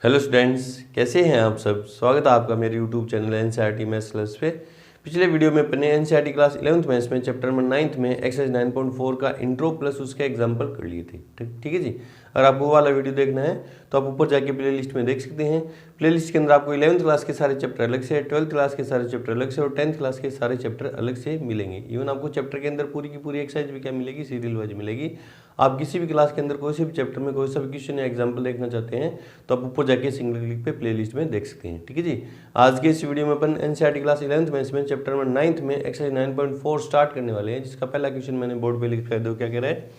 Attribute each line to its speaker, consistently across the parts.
Speaker 1: Hello students, कैसे हैं आप सब। स्वागत है आपका मेरे YouTube channel NCERT maths class पे। पिछले वीडियो में अपने एनसीईआरटी क्लास 11th मैथ्स में चैप्टर नंबर 9 में एक्सरसाइज 9.4 का इंट्रो प्लस उसके एग्जांपल कर लिए थे। ठीक है जी। अगर आपको वो वाला वीडियो देखना है तो आप ऊपर जाके प्ले लिस्ट में देख सकते हैं। प्ले लिस्ट के अंदर आपको 11th क्लास के सारे चैप्टर अलग से, 12th क्लास के सारे चैप्टर अलग से और 10th क्लास के सारे चैप्टर अलग से मिलेंगे। इवन आपको चैप्टर के अंदर पूरी की पूरी एक्सरसाइज भी क्या मिलेगी, सीरियल वाइज मिलेगी। आप किसी भी क्लास के अंदर कोई से भी चैप्टर में कोई सा भी क्वेश्चन या एग्जांपल देखना चाहते हैं तो आप ऊपर जाके सिंगल क्लिक पे प्लेलिस्ट में देख सकते हैं। ठीक है जी। आज के इस वीडियो में अपन एनसीईआरटी क्लास 11th मैथ्स में चैप्टर नंबर 9 में एक्सरसाइज 9.4 स्टार्ट करने वाले हैं, जिसका पहला क्वेश्चन मैंने बोर्ड पे लिख कर दो। क्या कह रहा है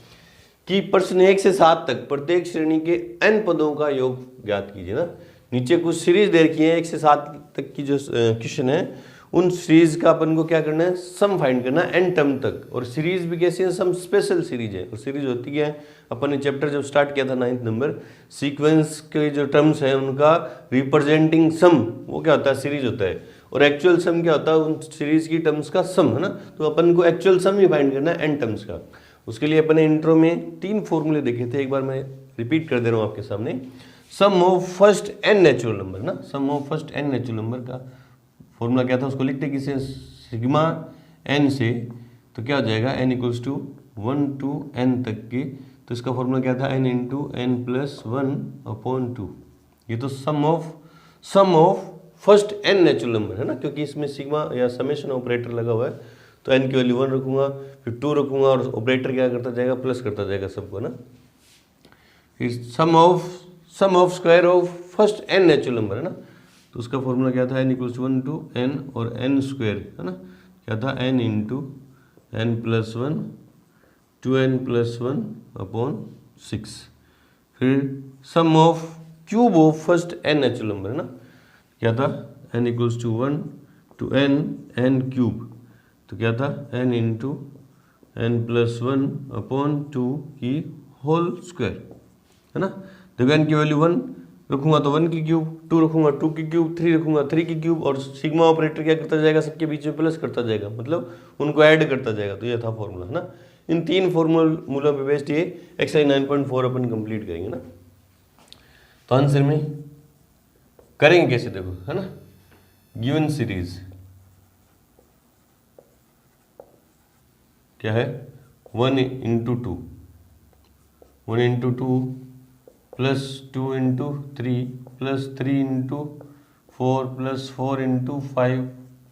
Speaker 1: कि प्रश्न 1 से 7 तक प्रत्येक श्रेणी के n पदों का योग ज्ञात कीजिए ना। नीचे कुछ सीरीज दे रखी है 1 से 7 तक की जो क्वेश्चन है, उन सीरीज का अपन को क्या करना है, सम फाइंड करना है n टर्म तक। और सीरीज भी कैसी है, सम स्पेशल सीरीज है। और सीरीज होती है, अपन ने चैप्टर जब स्टार्ट किया था 9th नंबर, सीक्वेंस के जो टर्म्स हैं उनका रिप्रेजेंटिंग सम, वो क्या होता है, सीरीज होता है। और एक्चुअल सम क्या होता है, उन सीरीज की टर्म्स का सम, है ना। तो अपन को एक्चुअल सम ही फाइंड करना है n टर्म्स का। उसके लिए अपन ने इंट्रो में 3 फॉर्मूले देखे थे, एक बार मैं रिपीट कर दे रहा हूँ आपके सामने। Sum of first n natural number ना, sum of first n natural number का फॉर्मूला क्या था, उसको लिखते किसे, सिग्मा n से। तो क्या हो जाएगा, n equals to 1 to n तक के। तो इसका फॉर्मूला क्या था, n इंटू n प्लस 1/2। ये तो sum of first n natural number है ना, क्योंकि इसमें सिग्मा या समेशन ऑपरेटर लगा हुआ है। तो n की वैल्यू 1 रखूंगा, फिर 2 रखूंगा और ऑपरेटर क्या करता जाएगा, प्लस करता जाएगा सबको ना। फिर sum of square of first n natural number है ना। तो उसका फॉर्मूला क्या था, n इक्वल्स 1 to n और n स्क्वायर है ना, क्या था, n into n plus 1 2n plus 1/6। फिर sum of cube of first n natural number है ना, क्या था, n equals to 1 to n cube. तो क्या था, n इंटू n प्लस 1/2 की होल स्क्वायर है ना। देखो n की वैल्यू 1 रखूंगा तो 1 की क्यूब, 2 रखूंगा 2 की क्यूब, 3 रखूंगा 3 की क्यूब, और सिग्मा ऑपरेटर क्या करता जाएगा, सबके बीच में प्लस करता जाएगा, मतलब उनको ऐड करता जाएगा। तो ये था फॉर्मूला है ना। इन 3 फॉर्मूलों पे बेस्ड ये एक्सरसाइज 9.4 अपन कंप्लीट करेंगे ना। तो आंसर में करेंगे कैसे, देखो है ना। गिवन सीरीज क्या है, 1 into 2, 1 into 2 plus 2 into 3 plus 3 into 4 plus 4 into 5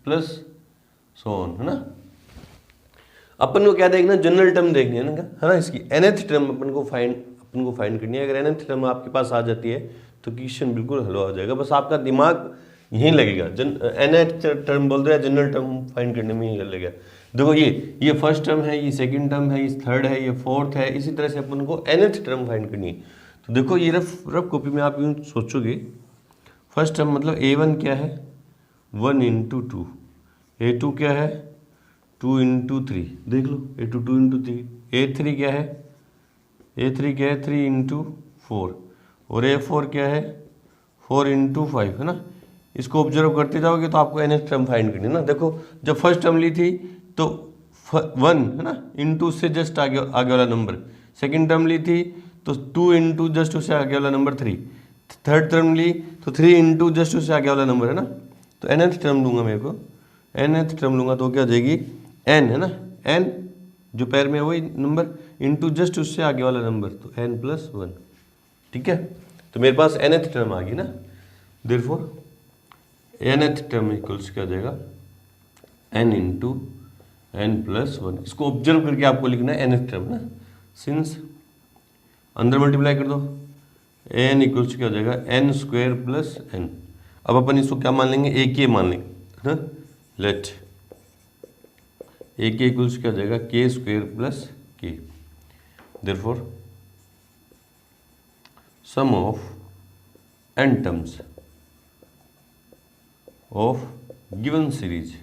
Speaker 1: plus so on है ना। अपन को क्या देखना, जनरल टर्म देखनी है ना इसकी nth टर्म अपन को फाइंड करनी है। अगर nth टर्म आपके पास आ जाती है तो क्वेश्चन बिल्कुल हल हो जाएगा। बस आपका दिमाग यहीं लगेगा, nth टर्म बोल रहे हैं, जनरल टर्म फाइंड करने में ही लगेगा। देखो ये फर्स्ट टर्म है, ये सेकंड टर्म है, ये थर्ड है, ये फोर्थ है। इसी तरह से अपन को nth टर्म फाइंड करनी है। तो देखो ये रफ कॉपी में आप यूँ सोचोगे, फर्स्ट टर्म मतलब a1 क्या है, 1 into 2, a2 क्या है, 2 into 3, देख लो a2 2 into 3, a3 क्या है, a3 3 into 4, और a4 क्या है, 4 into 5 है ना। इसको ऑब्जर्व करते जाओगे तो आपको nth टर्म फाइंड करनी है ना। देखो जब फर्स्ट टर्म ली थी तो 1 है ना, इंटू से जस्ट आगे वाला नंबर। सेकेंड टर्म ली थी तो 2 इंटू जस्ट उससे आगे वाला नंबर 3। थर्ड टर्म ली तो 3 इंटू जस्ट उससे आगे वाला नंबर है ना। तो nth टर्म लूंगा, मेरे को nth टर्म लूंगा तो क्या हो जाएगी, n है ना, n जो पैर में है वही नंबर इंटू जस्ट उससे आगे वाला नंबर, तो n प्लस 1। ठीक है, तो मेरे पास nth टर्म आ गई ना। देयरफॉर nth टर्म इक्वल्स क्या हो जाएगा, n इंटू n प्लस 1। इसको ऑब्जर्व करके आपको लिखना है nth टर्म ना। सिंस अंदर मल्टीप्लाई कर दो, n इक्वल्स क्या हो जाएगा, n स्क्वायर प्लस n। अब अपन इसको क्या मान लेंगे, ए के मान लेंगे ना। लेट ए के इक्वल्स क्या हो जाएगा, k square plus k। Therefore sum of n terms of given series,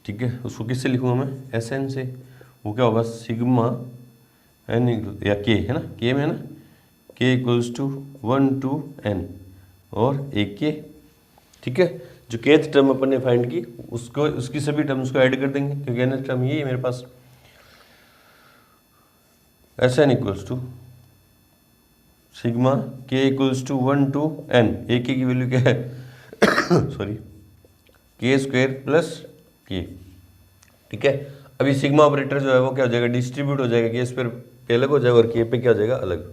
Speaker 1: ठीक है। उसको किससे लिखूंगा मैं, एस एन से। वो क्या होगा, सिग्मा एन या के है ना, के में है ना, के इक्वल्स टू 1 to n और ए के। ठीक है, जो केथ टर्म अपन ने फाइंड की उसको, उसकी सभी टर्म्स को ऐड कर देंगे, क्योंकि nth टर्म ये है मेरे पास। S N equals to sigma के equals to 1 to n, A K की वैल्यू क्या है सॉरी के स्क्वायर प्लस के, ठीक है। अभी सिग्मा ऑपरेटर जो है वो क्या हो जाएगा, डिस्ट्रीब्यूट हो जाएगा, के स्क्वायर पे अलग हो जाएगा और के पे क्या हो जाएगा, अलग।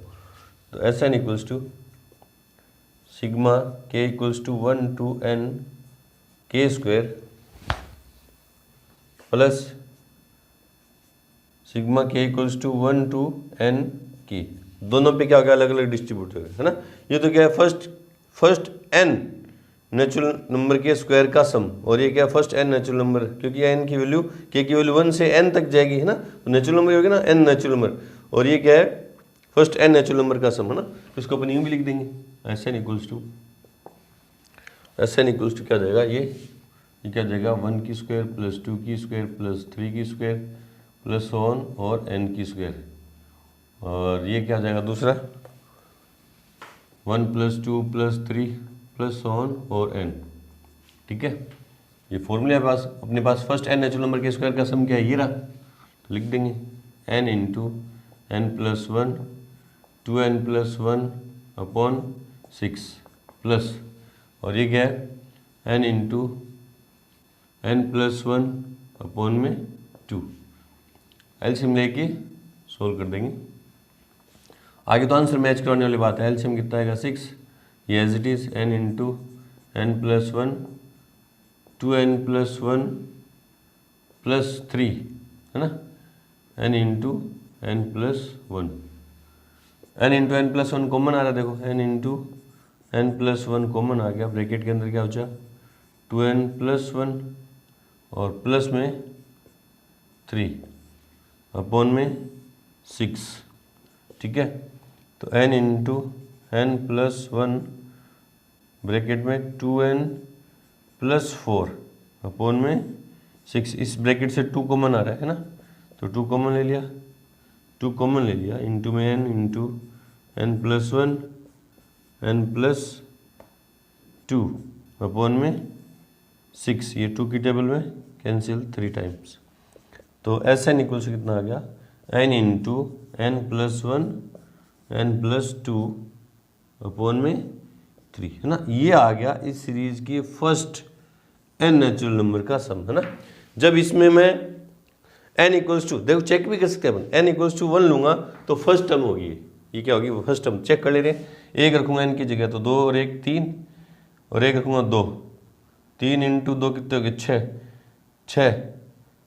Speaker 1: तो S N equals to sigma के equals to 1 to n k square plus sigma के इक्वल्स टू 1 टू n की, दोनों पे क्या हो गया, अलग अलग डिस्ट्रीब्यूट हो गया, है ना। ये तो क्या है, फर्स्ट n नेचुरल नंबर के स्क्वायर का सम, और ये क्या है, फर्स्ट n नेचुरल नंबर, क्योंकि n की वैल्यू k की वैल्यू 1 से n तक जाएगी, है ना। तो नेचुरल नंबर होगी ना, n नेचुरल नंबर, और ये क्या है, फर्स्ट n नेचुरल नंबर का सम, है ना। तो इसको अपन यूँ भी लिख देंगे, एस एन इक्वल्स टू क्या जाएगा, ये क्या जाएगा, 1 की स्क्वायर प्लस 2 की स्क्वायर प्लस 3 की स्क्वायर प्लस 1 और n की स्क्वायर, और ये क्या जाएगा दूसरा 1 प्लस 2 प्लस 3 प्लस 1 और n, ठीक है। ये फॉर्मूला पास अपने पास फर्स्ट n नेचुरल नंबर के स्क्वायर का सम क्या है, ये रहा, तो लिख देंगे n into n plus 1 2n plus 1 upon 6 plus, और ये क्या है n into n plus 1 upon में 2, एलसीएम लेके सोल्व कर देंगे। आगे तो आंसर मैच करने वाली बात है, एलसीएम कितना आएगा 6, ये as it is n into n plus 1 2n plus 1 plus 3, है ना, n into n plus 1, n into n plus 1 common आ रहा है, देखो n into n plus 1 common आ गया, ब्रैकेट के अंदर क्या हो जाए 2n प्लस 1 और प्लस में 3 अपॉन में 6, ठीक है। तो n into n plus 1 bracket में 2n प्लस 4 अपॉन में 6, इस ब्रैकेट से 2 कॉमन आ रहा है ना, तो 2 कॉमन ले लिया, 2 कॉमन ले लिया, इंटू में n into n plus 1 n plus 2 upon में 6, ये 2 की टेबल में कैंसिल 3 टाइम्स, तो एस एन इक्वल से कितना आ गया n into n plus 1 n plus 2 upon में 3, है ना। ये आ गया इस सीरीज की फर्स्ट n नेचुरल नंबर का सम, है ना। जब इसमें मैं n इक्वल्स टू, देखो चेक भी कर सकते हैं अपन, n इक्वल्स टू 1 लूंगा तो फर्स्ट टर्म होगी, ये क्या होगी, वो फर्स्ट टर्म चेक कर ले रहे हैं। एक रखूंगा n की जगह तो 2 और 1 3, और एक रखूंगा 2, 3 इंटू 2 कितने हो गए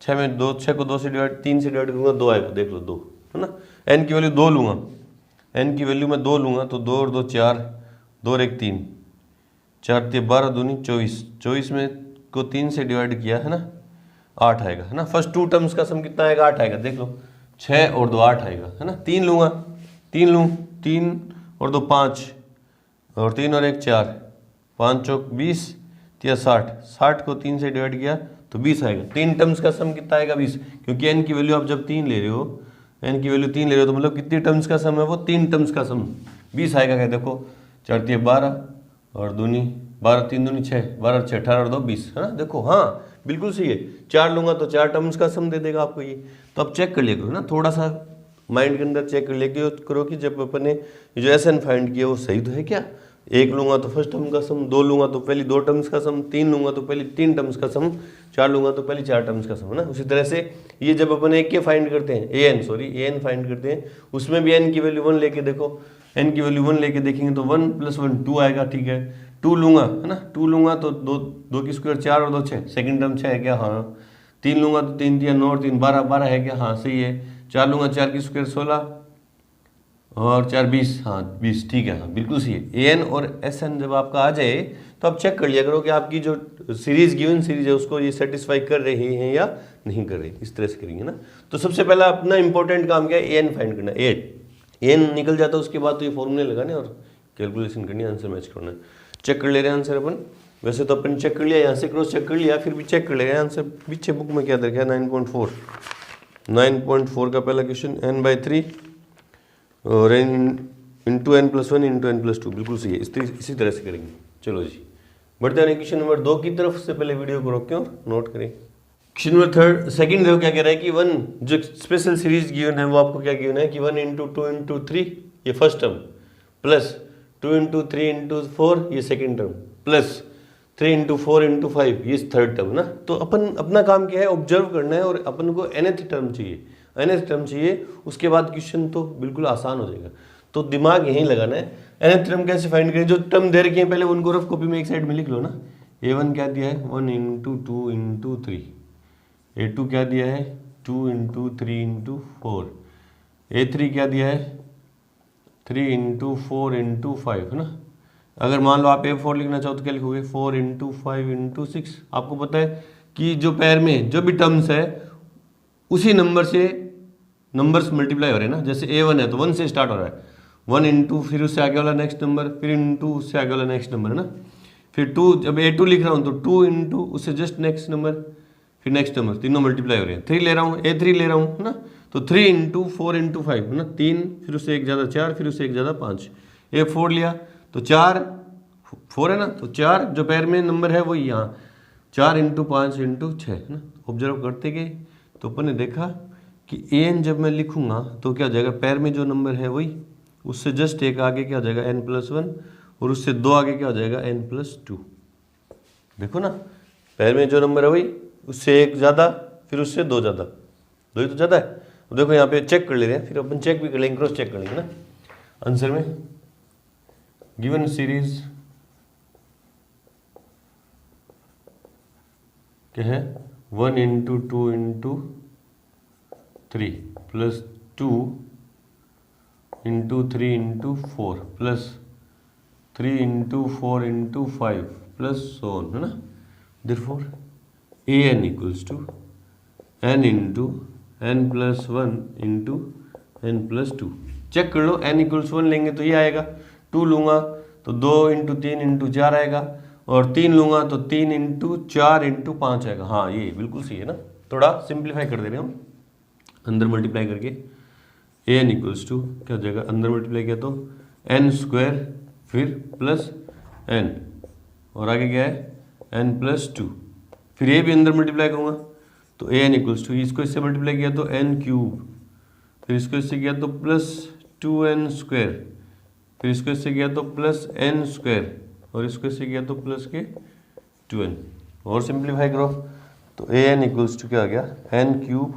Speaker 1: 6 में 2, 6 को 2 से डिवाइड 3 से डिवाइड करूँगा 2 आएगा, देख लो 2, है ना। n की वैल्यू 2 लूँगा, n की वैल्यू मैं 2 लूँगा तो 2 और 2 4, 2 और 1 3, 4 3 12 दूनी 24, 24 में को 3 से डिवाइड किया, है ना, 8 आएगा, है ना। फर्स्ट 2 टर्म्स का सम कितना आएगा, 8 आएगा, देख लो 6 और 2 8 आएगा, है ना। 3 लूँगा, 3 लूँ, 3 और 2 5, और 3 और 1 4, 5 चौक 20, 3 60, 60 को 3 से डिवाइड किया तो 20 आएगा। 3 टर्म्स का सम कितना आएगा 20, क्योंकि n की वैल्यू आप जब 3 ले रहे हो, n की वैल्यू 3 ले रहे हो तो मतलब कितनी टर्म्स का सम है वो 3 टर्म्स का सम 20 आएगा, क्या देखो 4 3 12 और दूनी 12 3 दूनी 6, 12 6 18 और 2 20, है ना। देखो हाँ बिल्कुल सही है, 4 लूँगा तो 4 टर्म्स का सम दे देगा आपको ये। तो अब चेक कर लिया करो ना, थोड़ा सा माइंड के अंदर चेक कर लिया करो कि जब अपन ने जो एस एन फाइंड किया वो सही तो है क्या। 1 लूँगा तो फर्स्ट टर्म का सम, 2 लूँगा तो पहली 2 टर्म्स का सम, 3 लूँगा तो पहली 3 टर्म्स का सम, 4 लूँगा तो पहली 4 टर्म्स का सम, है ना। उसी तरह से ये जब अपन एक के फाइंड करते हैं ए एन फाइंड करते हैं, उसमें भी n की वैल्यू 1 लेके देखो, n की वैल्यू 1 लेके देखेंगे तो 1 प्लस 1 2 आएगा, ठीक है। 2 लूँगा, है ना, 2 लूँगा तो 2 की स्क्वायर 4 और 2 6, सेकेंड टर्म 6 है क्या, हाँ। 3 लूँगा तो 3 3 9 और 3 12 12 है क्या, हाँ सही है। 4 लूँगा 4 की स्क्वायर 16 और 4 20, हाँ 20, ठीक है, हाँ बिल्कुल सही है। ए एन और एस एन जब आपका आ जाए तो आप चेक कर लिया करो कि आपकी जो सीरीज गिवन सीरीज है उसको ये सेटिस्फाई कर रही हैं या नहीं कर रही, इस तरह से करेंगे ना। तो सबसे पहला अपना इंपॉर्टेंट काम क्या है, ए एन फाइंड करना, ए एन निकल जाता है उसके बाद तो ये फॉर्मूले लगाने और कैलकुलेशन करनी, आंसर मैच करना है। चेक कर ले रहे हैं आंसर अपन, वैसे तो अपन चेक कर लिया, यहाँ से क्रॉस चेक कर लिया, फिर भी चेक कर ले रहे हैं आंसर। पीछे बुक में क्या देखा है 9.4 का पहला क्वेश्चन n/3 और into n plus 1 into n plus 2, बिल्कुल सही है, इसी तरह से करेंगे। चलो जी बढ़ते हैं क्वेश्चन नंबर 2 की तरफ। से पहले वीडियो को रोकें और नोट करें। क्वेश्चन नंबर सेकंड देखो क्या कह रहा है कि 1 जो स्पेशल सीरीज गिवन है वो आपको क्या गिवन है कि 1 इंटू 2 इंटू 3, ये first term plus 2 into 3 into 4 ये second term, plus 3 into 4 into 5 ये थर्ड टर्म ना। तो अपन अपना काम क्या है, ऑब्जर्व करना है और अपन को nth टर्म चाहिए, nth टर्म चाहिए, उसके बाद क्वेश्चन तो बिल्कुल आसान हो जाएगा। तो दिमाग यहीं लगाना है। nth टर्म कैसे फाइंड करें, जो टर्म दे रखे हैं पहले उनको रफ कॉपी में एक साइड में लिख लो ना। a1 क्या दिया है 1 इंटू 2 इंटू 3, a2 क्या दिया है 2 इंटू 3 इंटू 4, a3 क्या दिया है 3 इंटू 4 इंटू 5 है ना। अगर मान लो आप A4 लिखना चाहो तो क्या लिखोगे 4 इंटू 5 इंटू 6। आपको पता है कि जो पैर में जो भी टर्म्स है उसी नंबर से नंबर्स मल्टीप्लाई हो रहे हैं ना। जैसे A1 है तो 1 से स्टार्ट हो रहा है, 1 इंटू फिर उससे आगे वाला नेक्स्ट नंबर, फिर इंटू उससे आगे वाला नेक्स्ट नंबर है ना। फिर 2, जब A2 लिख रहा हूँ तो 2 इंटू उससे जस्ट नेक्स्ट नंबर, फिर नेक्स्ट नंबर, तीनों मल्टीप्लाई हो रहे हैं। 3 ले रहा हूँ, A3 ले रहा हूँ है ना, तो 3 इंटू 4 इंटू 5 है ना, 3 फिर उससे एक ज़्यादा 4, फिर उससे एक ज़्यादा 5। A4 लिया तो 4 4 है ना, तो 4 जो पैर में नंबर है वही यहाँ 4 इंटू 5 इंटू 6 है ना। ऑब्जर्व करते गए तो अपन ने देखा कि an जब मैं लिखूंगा तो क्या हो जाएगा, पैर में जो नंबर है वही, उससे जस्ट एक आगे क्या हो जाएगा n+1, और उससे 2 आगे क्या हो जाएगा n+2। देखो ना, पैर में जो नंबर है वही, उससे एक ज़्यादा, फिर उससे 2 ज़्यादा, 2 ही तो ज़्यादा है। देखो यहाँ पे चेक कर ले रहे हैं, फिर अपन चेक भी कर लेंगे, क्रॉस चेक कर लेंगे ना। आंसर में गिवन सीरीज क्या है 1 into 2 into 3 plus 2 into 3 into 4 plus 3 into 4 into 5 plus so on है ना। Therefore an equals to n into n+1 into n+2। Check कर लो, n इक्वल्स 1 लेंगे तो ये आएगा, 2 लूँगा तो 2 इंटू 3 इंटू 4 आएगा, और 3 लूँगा तो 3 इंटू 4 इंटू 5 आएगा। हाँ ये बिल्कुल सही है ना। थोड़ा सिंप्लीफाई कर दे रहे हैं हम, अंदर मल्टीप्लाई करके an इक्वल्स टू क्या हो जाएगा, अंदर मल्टीप्लाई किया तो n² फिर प्लस n, और आगे क्या है n+2, फिर ये भी अंदर मल्टीप्लाई करूँगा तो an इक्वल्स टू, इसको इससे मल्टीप्लाई किया तो n³, फिर इसको इससे किया तो प्लस 2n², फिर इसको इससे किया तो प्लस n², और इसको इससे किया तो प्लस के 2n। और सिंप्लीफाई करो तो an इक्वल्स टू क्या आ गया n³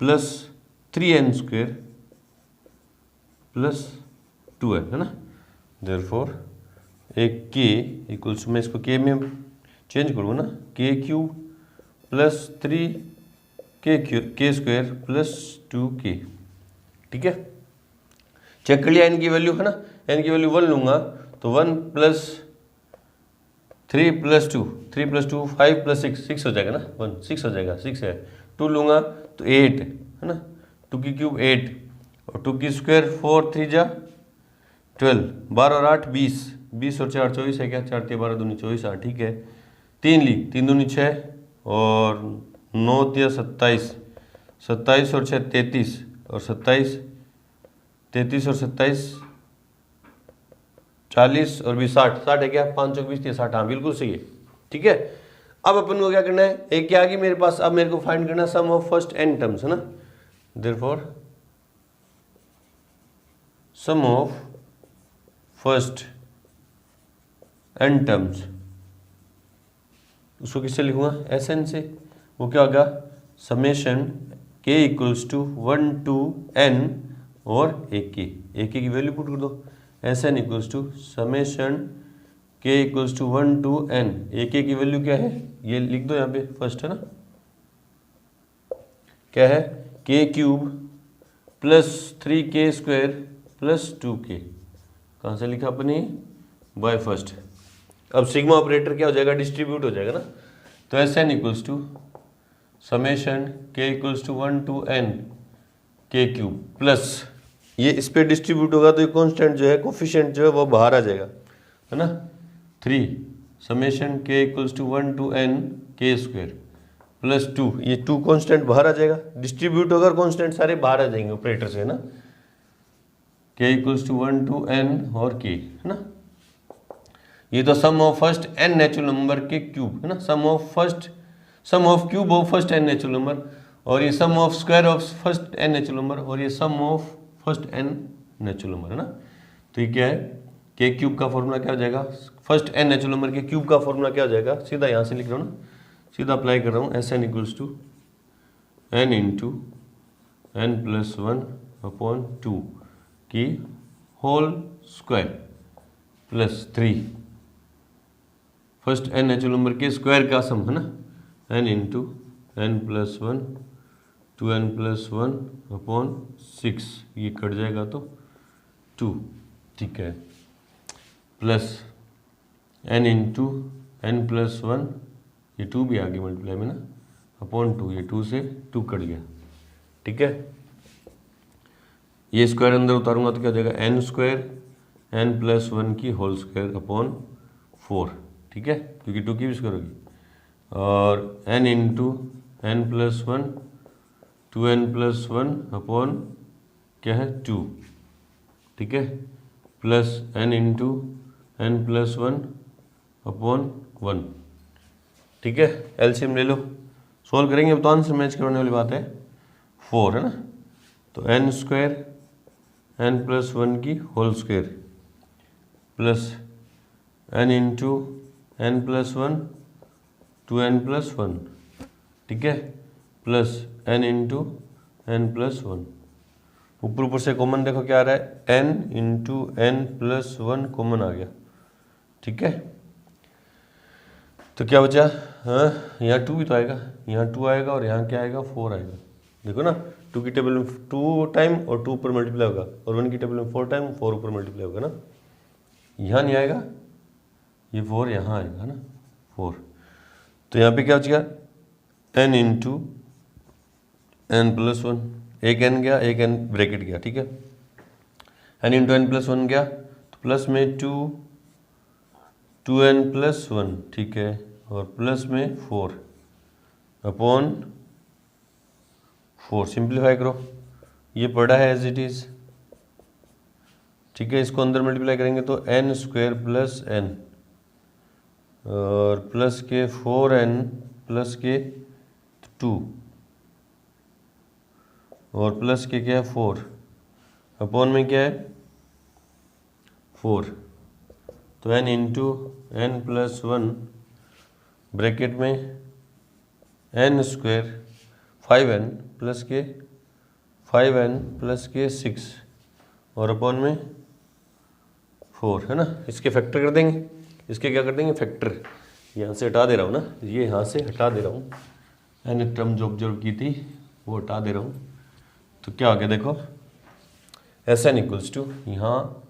Speaker 1: plus 3n² plus 2n है ना। देयरफॉर एक k इक्वल्स टू, मैं इसको k में चेंज करूँगा ना, k³ plus 3k² plus 2k। ठीक है, चेक कर लिया n की वैल्यू है ना, n की वैल्यू 1 लूँगा तो 1 प्लस 3 प्लस 2, 3 प्लस 2 5 प्लस 6, 6 हो जाएगा ना, 1 6 हो जाएगा, 6 है। 2 लूँगा तो 8 है ना, 2³ 8, और 2² 4 3 जा 12, 12 और 8 20, 20 और 4 24 है क्या, 4 3 12 दूनी 24 8। ठीक है, 3 ली, 3 दूनी 6, और 9 3 27, 27 और 6 33, और 27 33 और 27 40 और 20 60, 60 है क्या, 5 चौक 20 60, हाँ बिल्कुल सही है। ठीक है, अब अपन को क्या करना है, एक क्या आ गई मेरे पास, अब मेरे को फाइंड करना है sum of first n terms है ना। Therefore sum of first n terms, उसको किससे लिखूंगा, Sn से। वो क्या होगा, summation k equals to 1 to n और एक की वैल्यू पुट कर दो, Sn equals to summation k equals to 1 to n, एक की वैल्यू क्या है ये लिख दो यहाँ पे फर्स्ट है ना, क्या है k³ plus 3k² plus 2k। कहाँ से लिखा अपने, बाय फर्स्ट। अब सिग्मा ऑपरेटर क्या हो जाएगा, डिस्ट्रीब्यूट हो जाएगा ना, तो Sn equals to summation k equals to 1 to n k³ plus, ये इस पे डिस्ट्रीब्यूट होगा तो ये कांस्टेंट जो है, कोफिशिएंट जो है वो बाहर आ जाएगा है ना, 3 summation k equals to 1 to n k² plus 2, ये 2 कांस्टेंट बाहर आ जाएगा, डिस्ट्रीब्यूट होगा, कांस्टेंट सारे बाहर आ जाएंगे ऑपरेटर से है ना, k equals to 1 to n और k है ना। ये तो sum of first n natural number के क्यूब है ना, sum of cube of first n natural number, और ये sum of square of first n natural number, और ये sum of first n natural number है ना। तो ये क्या है, के क्यूब का फॉर्मूला क्या हो जाएगा, फर्स्ट एन नेचुरल नंबर के क्यूब का फॉर्मूला क्या हो जाएगा, सीधा यहाँ से लिख रहा हूँ ना, सीधा अप्लाई कर रहा हूँ, S N equals to N into N plus one upon two की whole square plus 3, first N natural number के स्क्वायर का सम है ना, N into N plus one two N plus one upon 6, ये cut जाएगा तो 2, ठीक है, plus N into N plus one, ये 2 भी आ गया मल्टीप्लाई में ना, अपॉन 2, ये 2 से 2 कट गया, ठीक है। ये स्क्वायर अंदर उतारूंगा तो क्या हो जाएगा, n square N plus one की होल स्क्वायर अपॉन 4, ठीक है, क्योंकि 2 की भी स्क्वायर होगी, और n into N plus one two N plus one upon क्या है 2, ठीक है, plus N into N plus one upon 1, ठीक है। एलसीएम ले लो, सोल्व करेंगे अब तो आंसर मैच करने वाली बात है, 4 है ना, तो N square N plus one की whole square plus N into N plus one two N plus one, ठीक है, plus N into N plus one, ऊपर से कॉमन देखो क्या आ रहा है, N into N plus one common आ गया, ठीक है, तो क्या बचा, हाँ यहाँ 2 भी तो आएगा, यहाँ 2 आएगा और यहाँ क्या आएगा 4 आएगा, देखो ना 2 की टेबल में 2 टाइम और 2 ऊपर मल्टीप्लाई होगा, और 1 की टेबल में 4 टाइम 4 ऊपर मल्टीप्लाई होगा ना, यहाँ नहीं आएगा, ये 4 यहाँ आएगा ना 4, तो यहाँ पे क्या बचेगा, n into N plus one, एक एन गया एक एन ब्रैकेट गया, ठीक है, N into N plus one गया तो प्लस में 2 एन प्लस वन, ठीक है, और प्लस में 4 अपॉन 4, सिंप्लीफाई करो, ये पड़ा है एज इट इज, ठीक है, इसको अंदर मल्टीप्लाई करेंगे तो एन स्क्वायर प्लस एन और प्लस के 4n प्लस के 2 और प्लस के क्या है 4 अपॉन में क्या है 4, तो n into N plus one bracket में एन स्क्वायर 5n प्लस के 5n प्लस के 6 और अपॉन में 4 है ना, इसके फैक्टर कर देंगे, इसके क्या कर देंगे फैक्टर, यहाँ से हटा दे रहा हूँ ना, ये यहाँ से हटा दे रहा हूँ, एन टर्म जो ऑब्जर्व की थी वो हटा दे रहा हूँ, तो क्या हो गया देखो, एस एन इक्वल्स टू, यहाँ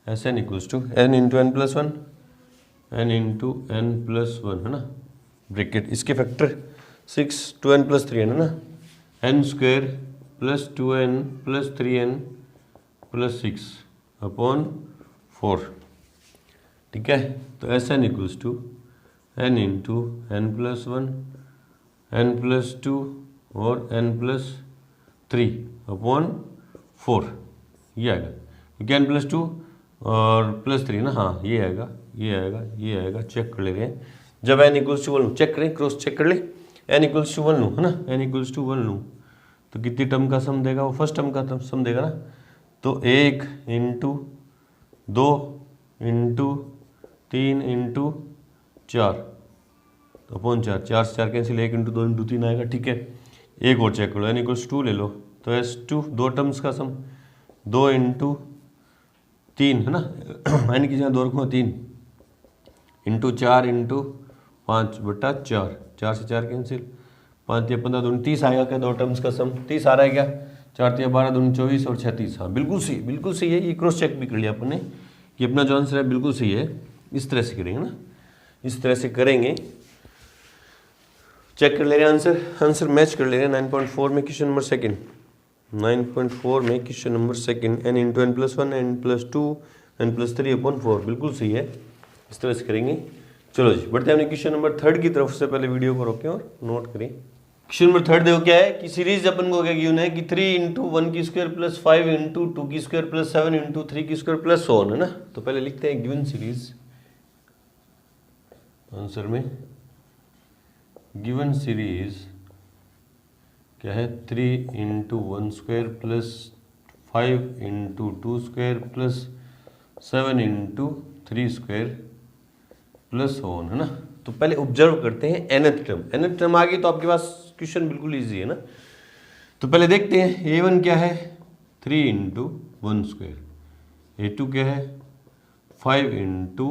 Speaker 1: S N equals to N into N plus one, n into N plus one है ना, ब्रैकेट इसके फैक्टर 6 2n प्लस 3n है ना, n square plus 2n plus 3n plus 6 upon 4, ठीक है, तो S N equals to N into N plus one n plus two और n plus 3 upon 4, ये आएगा क्योंकि एन प्लस 2 और प्लस 3 ना, हाँ ये आएगा ये आएगा ये आएगा, चेक कर ले रहे हैं, जब एन इक्वल्स टू 1 लूँ, चेक करें क्रॉस चेक कर ले, एन इक्वल्स टू 1 लूँ है ना, एन इक्वल्स टू 1 लूँ तो कितनी टर्म का सम देगा, वो फर्स्ट टर्म का सम देगा ना, तो 1 इंटू 2 इंटू 3 इंटू 4 तो अपॉन 4, 4 से 4 कैंसिल, 1 इंटू 2 इंटू 3 आएगा, ठीक है, एक और चेक करो, एन इक्वल्स 2 ले लो, तो एस 2 दो टर्म्स का सम 2 इंटू 3 है ना, एन की जगह 2 रखूँगा 3 इंटू 4 इंटू 5 बटा 4, 4 से 4 कैंसिल, 5 या 15 दूनी 30 आएगा क्या, दो टर्म्स का सम 30 आ रहा है क्या, 4 या 12 दूनी 24 और 36, हाँ बिल्कुल सही है, ये क्रॉस चेक भी कर लिया अपन ने, कि अपना जो आंसर है बिल्कुल सही है, इस तरह से करेंगे ना, इस तरह से करेंगे, चेक कर ले रहे हैं आंसर मैच कर ले रहे हैं, 9.4 में क्वेश्चन नंबर सेकंड, 9.4 में question number second, n into N plus one n plus two N plus 3 upon 4, बिल्कुल सही है, इस तरह से करेंगे। चलो जी बढ़ते हैं अपने क्वेश्चन नंबर थर्ड की तरफ से, पहले वीडियो को रोकें और नोट करें। क्वेश्चन नंबर थर्ड देखो क्या है कि सीरीज अपन को क्या गिवन है कि 3 इंटू वन की स्क्वायर प्लस 5 इंटू टू की स्क्वायर प्लस 7 इंटू 3 की स्क्वायर प्लस 100 है ना, तो पहले लिखते हैं गिवन सीरीज, आंसर में गिवन सीरीज क्या है 3 into one square plus 5 into two square plus 7 into 3 square plus 1 है ना। तो पहले ऑब्जर्व करते हैं nth टर्म। nth टर्म आ गई तो आपके पास क्वेश्चन बिल्कुल इजी है ना। तो पहले देखते हैं a1 क्या है 3 इंटू 1 स्क्वायर, a2 क्या है 5 इंटू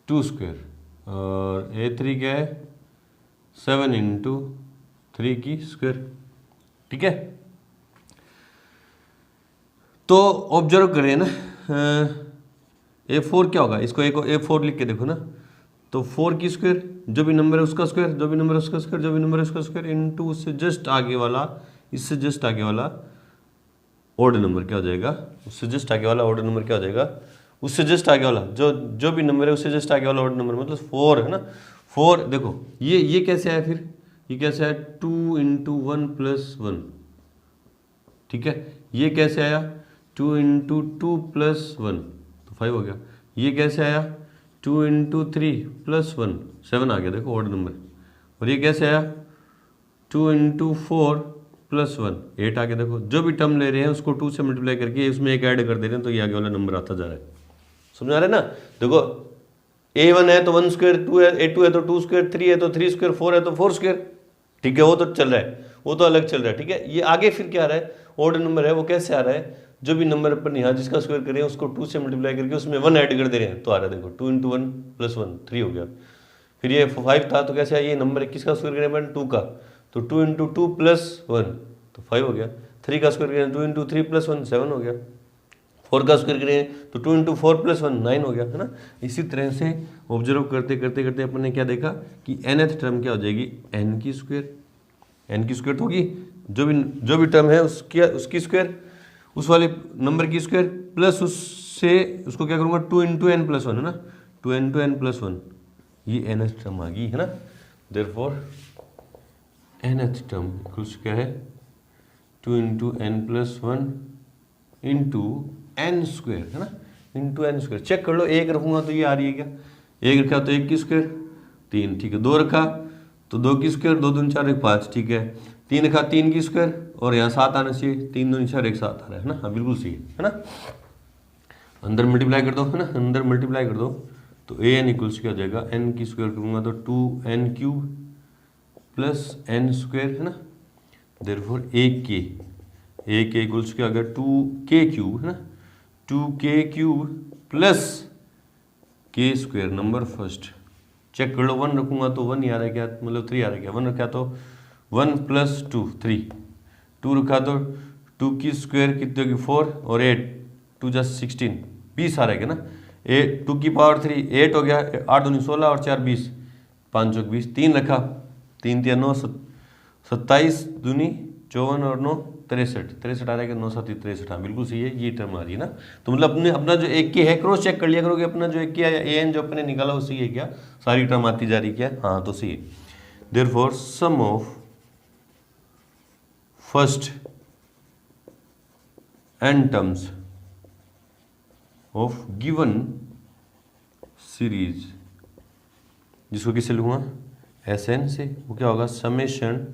Speaker 1: 2 स्क्वायर और a3 क्या है 7 इंटू 3 की स्क्वायर। ठीक है, तो ऑब्जर्व करें ना a4 क्या होगा, इसको एक a4 लिख के देखो ना। तो 4 की स्क्वायर, जो भी नंबर है उसका स्क्वायर, जो भी नंबर है उसका स्क्वायर, जो भी नंबर है उसका स्क्वायर इनटू उससे जस्ट आगे वाला, इससे जस्ट आगे वाला ऑड नंबर क्या हो जाएगा, उससे जस्ट आगे वाला ऑड नंबर क्या हो जाएगा, उससे जस्ट आगे वाला जो भी नंबर है उससे जस्ट आगे वाला ऑड नंबर, मतलब 4 है ना। 4 देखो ये कैसे आया, फिर ये कैसे आया 2 इंटू 1 प्लस 1। ठीक है, ये कैसे आया 2 इंटू 2 प्लस 1 तो 5 हो गया। ये कैसे आया 2 इंटू 3 प्लस 1 7 आ गया, देखो ऑड नंबर। और ये कैसे आया 2 इंटू 4 प्लस 1 8 आ गया। देखो जो भी टर्म ले रहे हैं उसको 2 से मल्टीप्लाई करके उसमें एक ऐड कर दे रहे हैं तो ये आगे वाला नंबर आता जा रहा है। समझ आ रहा है ना। देखो a1 है तो 1 स्क्वायर, 2 है a2 है तो 2 स्क्वायर, 3 है तो 3 स्क्वायर, 4 है तो 4 स्क्वायर। ठीक है, वो तो चल रहा है, वो तो अलग चल रहा है। ठीक है, ये आगे फिर क्या आ रहा है ऑड नंबर है, वो कैसे आ रहा है, जो भी नंबर अपन यहाँ जिसका स्क्वायर करें उसको 2 से मल्टीप्लाई करके उसमें 1 ऐड कर दे रहे हैं तो आ रहा है। देखो 2 इंटू 1 प्लस 1 3 हो गया। फिर ये 5 था तो कैसे आया, ये नंबर किसका स्क्वायर करें अपन 2 का, तो 2 इंटू 2 प्लस 1 तो 5 हो गया। 3 का स्क्वायर करें 2 इंटू 3 प्लस 1 7 हो गया। 4 का स्क्वायर करें तो 2 इंटू 4 प्लस 1 9 हो गया, है ना। इसी तरह से ऑब्जर्व करते करते करते अपन ने क्या देखा कि nth टर्म क्या हो जाएगी n की स्क्वायर। n की स्क्वायर तो होगी जो भी टर्म है उसकी स्क्वायर, उस वाले नंबर की स्क्वायर प्लस उससे उसको क्या करूँगा 2 इंटू एन प्लस 1 है ना, 2 इंटू एन प्लस 1, ये nth टर्म आ गई है ना। देयरफॉर nth टर्म इक्वल्स क्या है 2 into N plus 1 into n square है ना, इंटू एन स्क्वायर। चेक कर लो, एक रखूंगा तो ये आ रही है क्या, एक रखा तो 1 की स्क्वायर 3, ठीक है, 2 रखा तो 2 की स्क्वायर, 2 दूनी 4 1 5, ठीक है, 3 रखा 3 की स्क्वायर और यहाँ 7 आना चाहिए, 3 दूनी 4 1 7 आ रहा है ना। हाँ बिल्कुल सही है ना। अंदर मल्टीप्लाई कर दो है ना, अंदर मल्टीप्लाई कर दो तो ए एन इक्वल्स क्या हो जाएगा, एन की स्क्वायर करूँगा तो 2n cube plus N square है ना। देयरफॉर ए के इक्वल्स क्या आ गया 2k क्यूब है ना, 2k क्यूब प्लस के स्क्वायर नंबर फर्स्ट। चेक कर लो, 1 रखूँगा तो 1 ही आ रहा है क्या, मतलब 3 आ रहा है क्या, 1 रखा तो 1 प्लस 2 3, 2 रखा तो 2 की स्क्वायर कितने होगी 4 और 8 2 जा 16 20 आ रहा है क्या ना। 2 की पावर 3 8 हो गया, 8 दूनी 16 और 4 20, 5 चौक 20, 3 रखा 3 3 9 27 दूनी 54 और 9 63 आ रहा है कि 9 7 63। हाँ बिल्कुल सही है, ये टर्म आ रही है ना। तो मतलब अपना जो एक के है क्रॉस चेक कर लिया करोगे, अपना जो एक के है ए एन जो अपने निकाला वो सही है क्या, सारी टर्म आती जा रही क्या, हाँ तो सही है। Therefore sum of first n terms of given series, जिसको किससे लिखूंगा Sn से, वो क्या होगा summation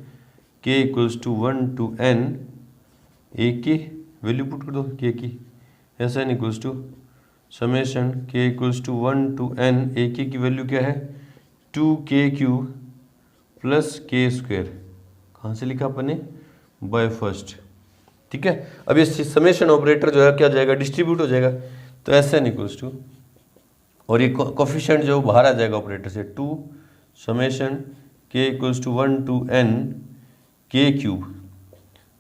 Speaker 1: k equals to 1 to n, a की वैल्यू पुट कर दो k की, Sn equals to summation k equals to 1 to n, a की वैल्यू क्या है 2k cube plus k square, कहाँ से लिखा अपन ने बाय फर्स्ट। ठीक है, अब ये समेशन ऑपरेटर जो है क्या जाएगा डिस्ट्रीब्यूट हो जाएगा, तो Sn इक्वल्स टू और ये कोफिशिएंट जो बाहर आ जाएगा ऑपरेटर से 2 summation k equals to 1 to n k cube,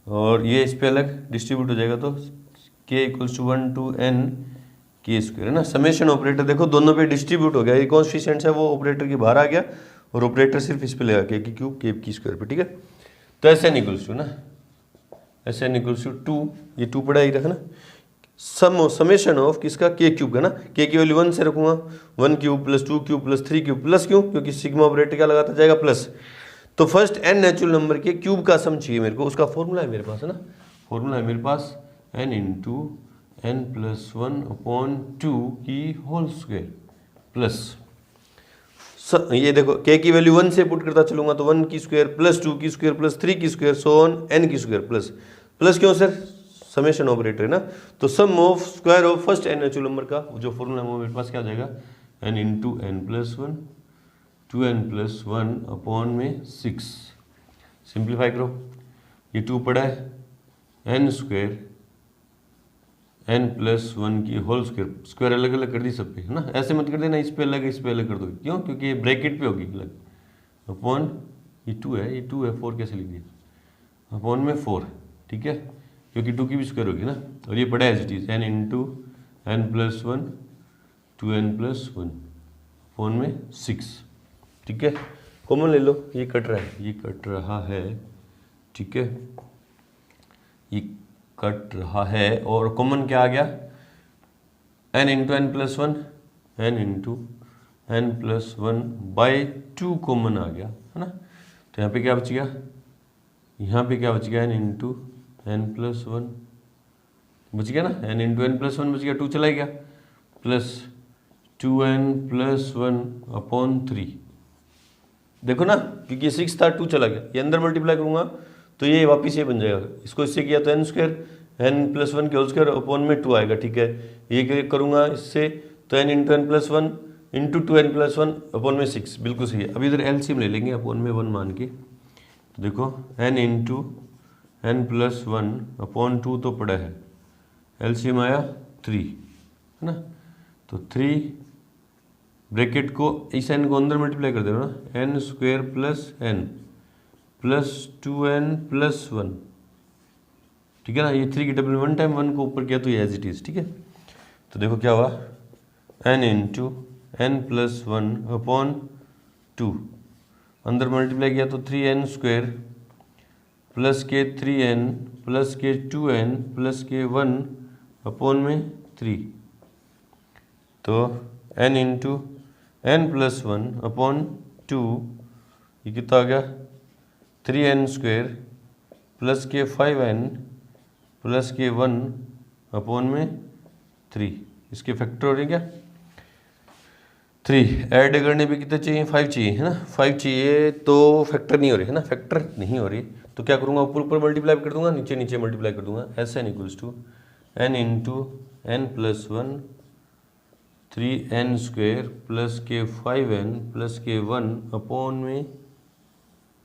Speaker 1: और ये इस पे अलग डिस्ट्रीब्यूट हो जाएगा तो k equals to 1 to n k square है ना। समेशन ऑपरेटर देखो दोनों पे डिस्ट्रीब्यूट हो गया, ये कोफिशिएंट है वो ऑपरेटर के बाहर आ गया और ऑपरेटर सिर्फ इस पे लगा k की क्यूब k की स्क्वायर पे। ठीक है, तो Sn इक्वल्स टू ना Sn इक्वल्स टू 2, ये 2 पड़ा ही रखा ना, समेशन ऑफ किसका k क्यूब का ना, k की वैल्यू 1 से रखूंगा 1 cube plus 2 cube plus 3 cube plus, क्यों क्योंकि सिग्मा ऑपरेटर क्या लगाता जाएगा प्लस। तो फर्स्ट n नेचुरल नंबर के क्यूब का सम चाहिए मेरे को, उसका फॉर्मूला है मेरे पास है ना, फॉर्मूला है मेरे पास n into n plus 1 upon 2 की होल स्क्वायर प्लस, ये देखो k की वैल्यू 1 से पुट करता चलूंगा तो 1 की स्क्वायर प्लस 2 की स्क्वायर प्लस 3 की स्क्वायर सो ऑन n की स्क्वायर प्लस, क्यों सर समेशन ऑपरेटर है ना, तो sum of square of first N natural number का जो फॉर्मूला है वो मेरे पास क्या हो जाएगा, n into N plus one 2n+1 upon में 6। सिंप्लीफाई करो, ये 2 पड़ा है, n स्क्वायर n+1 की होल स्क्वायर अलग अलग कर दी सब पे है ना, ऐसे मत कर देना इस पे अलग इस पे अलग कर दो, क्यों, क्योंकि ये ब्रैकेट पे होगी अलग, अपॉन ये 2 है 4 कैसे लिख दिया, अपॉन में 4, ठीक है, क्योंकि 2 की भी स्क्वायर होगी ना, और ये पड़ा है as it is n into n+1 2n+1 upon में 6, ठीक है, कॉमन ले लो, ये कट रहा है, ठीक है, ये कट रहा है, और कॉमन क्या आ गया, n into n+1 n into n+1 by 2 common आ गया है ना, तो यहाँ पे क्या बच गया, यहाँ पे क्या बच गया, n इंटू n+1 बच गया ना, n इंटू n+1 बच गया, 2 चला गया, प्लस 2n+1 अपॉन 3, देखो ना, क्योंकि 6 था 2 चला गया, ये अंदर मल्टीप्लाई करूंगा तो ये वापिस ये बन जाएगा, इसको इससे किया तो n स्क्वायर n+1 के होल स्क्वायर अपॉन में 2 आएगा, ठीक है, ये करूंगा इससे तो n into n+1 into 2n+1 upon में 6, बिल्कुल सही है। अभी इधर एलसीएम ले लेंगे अपॉन में 1 मान के, तो देखो n इंटू n+1 अपॉन 2 तो पड़ा है, एलसीएम आया 3 है ना, तो 3 ब्रैकेट को इस n को अंदर मल्टीप्लाई कर देना ना, n square plus n plus 2n+1, ठीक है ना, ये 3 की डबल 1 टाइम 1 को ऊपर किया तो ये एज इट इज, ठीक है, तो देखो क्या हुआ, n इंटू n+1 अपॉन 2 अंदर मल्टीप्लाई किया तो 3n स्क्वायर प्लस के 3n प्लस के 2n प्लस के 1 अपॉन में 3, तो n इंटू n+1 अपॉन 2 ये कितना आ गया, 3n स्क्वायर प्लस के 5n प्लस के 1 अपॉन में 3, इसके फैक्टर हो रहे क्या, 3 ऐड करने पे कितना चाहिए, 5 चाहिए है ना, 5 चाहिए तो फैक्टर नहीं हो रही है ना, फैक्टर नहीं हो रही, तो क्या करूँगा, ऊपर ऊपर मल्टीप्लाई कर दूंगा, नीचे नीचे मल्टीप्लाई कर दूंगा, Sn equals to n into n+1 3n square plus के 5n प्लस के 1 अपॉन में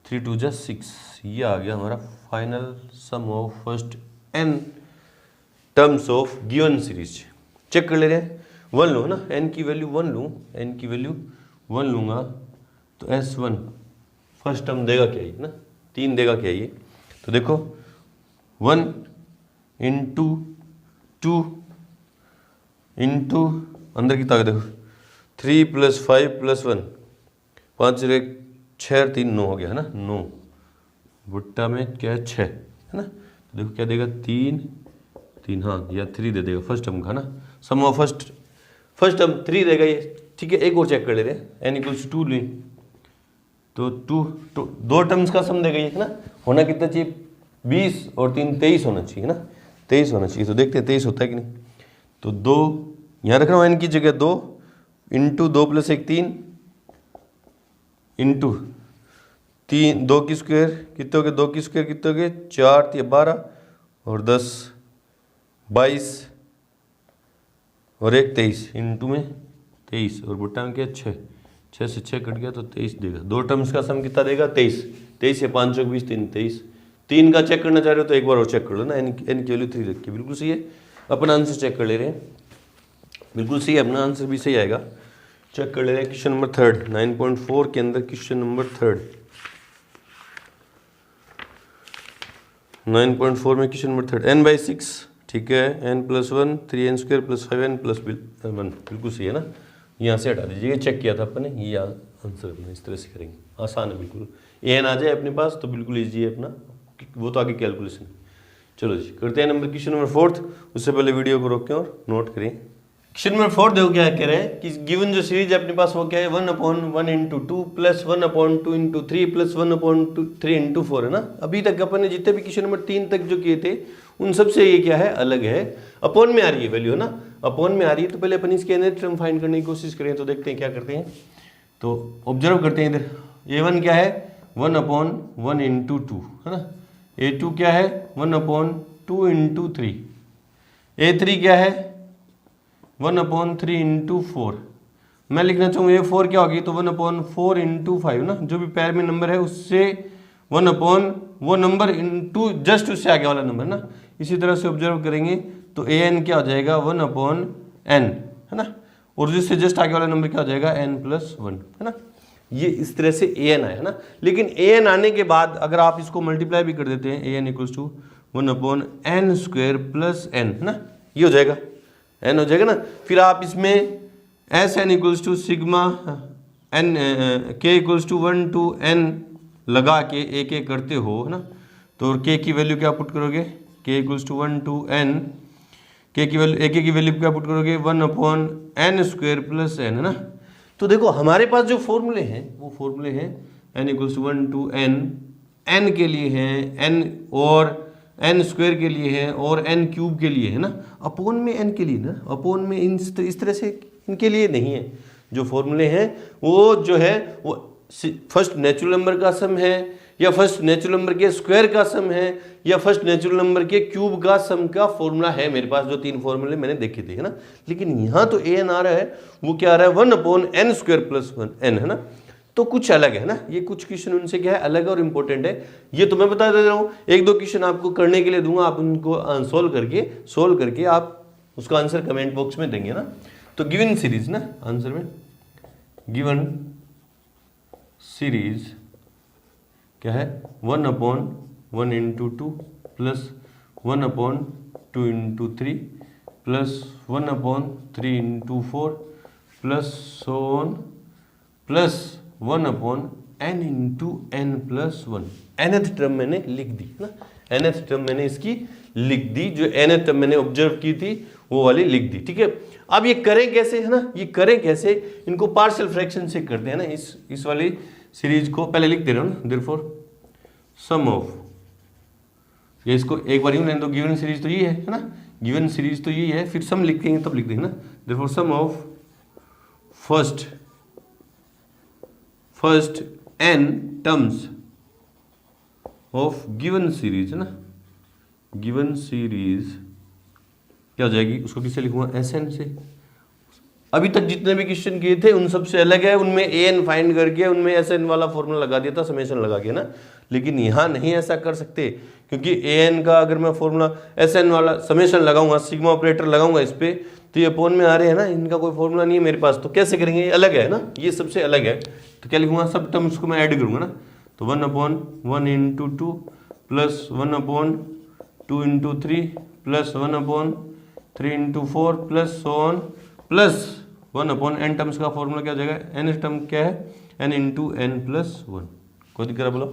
Speaker 1: 3 2 जा 6, ये आ गया हमारा final sum of first n terms of given series. Check कर ले रहे हैं, 1 लो ना, n की वैल्यू 1 लूँ, n की वैल्यू 1 लूँगा तो S1 फर्स्ट टर्म देगा क्या ये ना, 3 देगा क्या ये, तो देखो 1 इंटू 2 इंटू अंदर की ताकत देखो 3 + 5 + 1 5 6 3 9 हो गया है ना, 9 बुट्टा में क्या है 6 है ना, तो देखो क्या देगा 3 3 हाँ या 3 दे देगा फर्स्ट टर्म का ना, सम ऑफ फर्स्ट टर्म 3 देगा ये, ठीक है। एक और चेक कर ले रहे हैं, n = 2 लें तो 2 टर्म्स का सम देगा ये है ना, होना कितना चाहिए 20 और 3 23 होना चाहिए ना, 23 होना चाहिए, तो देखते हैं 23 होता है कि नहीं, तो 2 यहाँ रख रहा हूँ n की जगह 2 इंटू 2 + 1 3 इंटू 3 2 की स्क्वायर कितने हो गए, 2 की स्क्वायर कितने हो गए 4 3 12 और 10 22 और 1 23 इंटू में 23 और बुट्टा में क्या 6 से 6 कट गया तो 23 देगा। 2 टर्म्स का सम कितना देगा 23 23 से 5 × 20 3 23 3 का चेक करना चाह रहे हो तो एक बार और चेक कर लो ना, n की वैल्यू 3 रख के, बिल्कुल सही है। अपना आंसर चेक कर ले रहे हैं, बिल्कुल सही है, अपना आंसर भी सही आएगा। चेक कर ले रहे हैं क्वेश्चन नंबर 3 9.4 के अंदर क्वेश्चन नंबर 3 9.4 में क्वेश्चन नंबर 3 n/6 ठीक है, n+1 3n² + 5n + 1 बिल्कुल सही है ना, यहाँ से हटा दीजिए, चेक किया था अपन ने, ये आंसर अपना इस तरह से करेंगे, आसान है बिल्कुल, एन आ जाए अपने पास तो बिल्कुल ईजी है अपना, वो तो आगे कैलकुलेशन। चलो जी करते हैं नंबर क्वेश्चन नंबर 4, उससे पहले वीडियो को रोकें और नोट करें। क्वेश्चन नंबर 4 देखो क्या कह रहे हैं कि गिवन जो सीरीज है अपने पास वो क्या है 1/1 × 2 + 1/2 × 3 + 1/3 × 4 है ना। अभी तक अपन ने जितने भी क्वेश्चन नंबर 3 तक जो किए थे उन सबसे ये क्या है अलग है, अपॉन में आ रही है वैल्यू है ना, अपॉन में आ रही है, तो पहले अपन इसके nth टर्म फाइंड करने की कोशिश करें, तो देखते हैं क्या करते हैं, तो ऑब्जर्व करते हैं इधर a1 क्या है 1/1 × 2 है ना, a2 क्या है 1/2 2 इंटू 3, A3 क्या है 1/3 इंटू 4। मैं लिखना चाहूँगा A4 क्या होगी तो 1/4 इंटू 5 ना, जो भी पैर में नंबर है उससे 1 वो नंबर इंटू जस्ट उससे आगे वाला नंबर ना। इसी तरह से ऑब्जर्व करेंगे तो an क्या हो जाएगा 1/n है ना, और जिससे जस्ट आगे वाला नंबर क्या हो जाएगा n+1 है ना। ये इस तरह से an आया है ना। लेकिन an आने के बाद अगर आप इसको मल्टीप्लाई भी कर देते हैं an = 1/n² प्लस n है ना, ये हो जाएगा n हो जाएगा ना। फिर आप इसमें Sn = sigma n k = 1 to n लगा के एक एक करते हो है ना, तो k की वैल्यू क्या पुट करोगे k = 1 to n, k की वैल्यू ak की वैल्यू क्या पुट करोगे 1/n² प्लस n है ना। तो देखो हमारे पास जो फॉर्मूले हैं वो फॉर्मूले हैं n = 1 to n के लिए हैं, n और n² के लिए है और n³ के लिए है ना, अपोन में n के लिए ना, अपोन में इस तरह से इनके लिए नहीं है। जो फॉर्मूले हैं वो जो है वो फर्स्ट नेचुरल नंबर का सम है, या फर्स्ट नेचुरल नंबर के स्क्वायर का सम है, या फर्स्ट नेचुरल नंबर के क्यूब का सम का फॉर्मूला है मेरे पास, जो 3 फॉर्मूले मैंने देखे थे है ना। लेकिन यहाँ तो an आ रहा है, वो क्या आ रहा है 1/n² प्लस 1n है ना, तो कुछ अलग है ना। ये कुछ क्वेश्चन उनसे क्या है अलग और इम्पोर्टेंट है, ये तो मैं बता दे रहा हूँ। 1-2 क्वेश्चन आपको करने के लिए दूंगा, आप उनको सोल्व करके आप उसका आंसर कमेंट बॉक्स में देंगे ना। तो गिवन सीरीज ना, आंसर में गिवन सीरीज क्या है 1/1 into 2 plus 1/2 into 3 plus 1/3 into 4 plus so on plus 1/n into n+1। nth term मैंने लिख दी ना, nth टर्म मैंने इसकी लिख दी, जो nth टर्म मैंने ऑब्जर्व की थी वो वाली लिख दी। ठीक है, अब ये करें कैसे है ना, ये करें कैसे, इनको पार्शियल फ्रैक्शन से करते हैं ना। इस वाली सीरीज को पहले लिख दे रहा हूँ ना, देयरफॉर सम ऑफ, ये इसको एक बार यूं लें तो गिवन सीरीज तो ये है ना, गिवन सीरीज तो ये है, फिर सम लिखेंगे तब लिख देंगे ना, therefore sum of first n terms of given series है ना, गिवन सीरीज क्या हो जाएगी, उसको किससे लिखूंगा Sn से। अभी तक जितने भी क्वेश्चन किए थे उन सबसे अलग है, उनमें an फाइंड करके उनमें Sn वाला फॉर्मूला लगा दिया था, समेशन लगा के ना। लेकिन यहाँ नहीं ऐसा कर सकते, क्योंकि an का अगर मैं फॉर्मूला Sn वाला समेशन लगाऊंगा, सिग्मा ऑपरेटर लगाऊंगा इस पे, तो ये अपोन में आ रहे हैं ना, इनका कोई फॉर्मूला नहीं है मेरे पास, तो कैसे करेंगे, ये अलग है ना, ये सबसे अलग है। तो क्या लिखूंगा, सब टर्म्स को मैं ऐड करूंगा ना, तो 1/1 into 2 plus 1/2 into 3 plus 1/3 into 4 plus so on plus 1/n terms का फॉर्मूला क्या हो जाएगा, n टर्म क्या है n इंटू n+1। कोई दिक्कत है बोलो,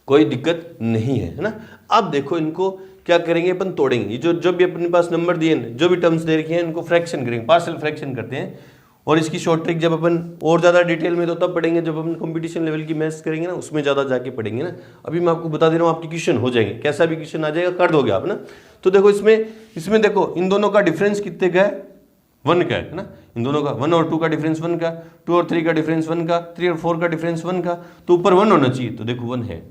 Speaker 1: कोई दिक्कत नहीं है ना। अब देखो इनको क्या करेंगे, अपन तोड़ेंगे, ये जो भी अपने पास नंबर दिए हैं, जो भी टर्म्स दे रखे हैं, इनको फ्रैक्शन करेंगे, पार्शियल फ्रैक्शन करते हैं। और इसकी शॉर्ट ट्रिक जब अपन और ज़्यादा डिटेल में तो तब पढ़ेंगे जब अपन कंपटीशन लेवल की मैथ्स करेंगे ना, उसमें ज़्यादा जाके पढ़ेंगे ना। अभी मैं आपको बता दे रहा हूँ, आपके क्वेश्चन हो जाएंगे, कैसा भी क्वेश्चन आ जाएगा कर दोगे आप ना। तो देखो इसमें देखो इन दोनों का डिफरेंस कितने का है, 1 का है ना, इन दोनों का 1 और 2 का डिफरेंस 1 का, 2 और 3 का डिफरेंस 1 का, 3 और 4 का डिफरेंस 1 का, तो ऊपर 1 होना चाहिए, तो देखो 1 है।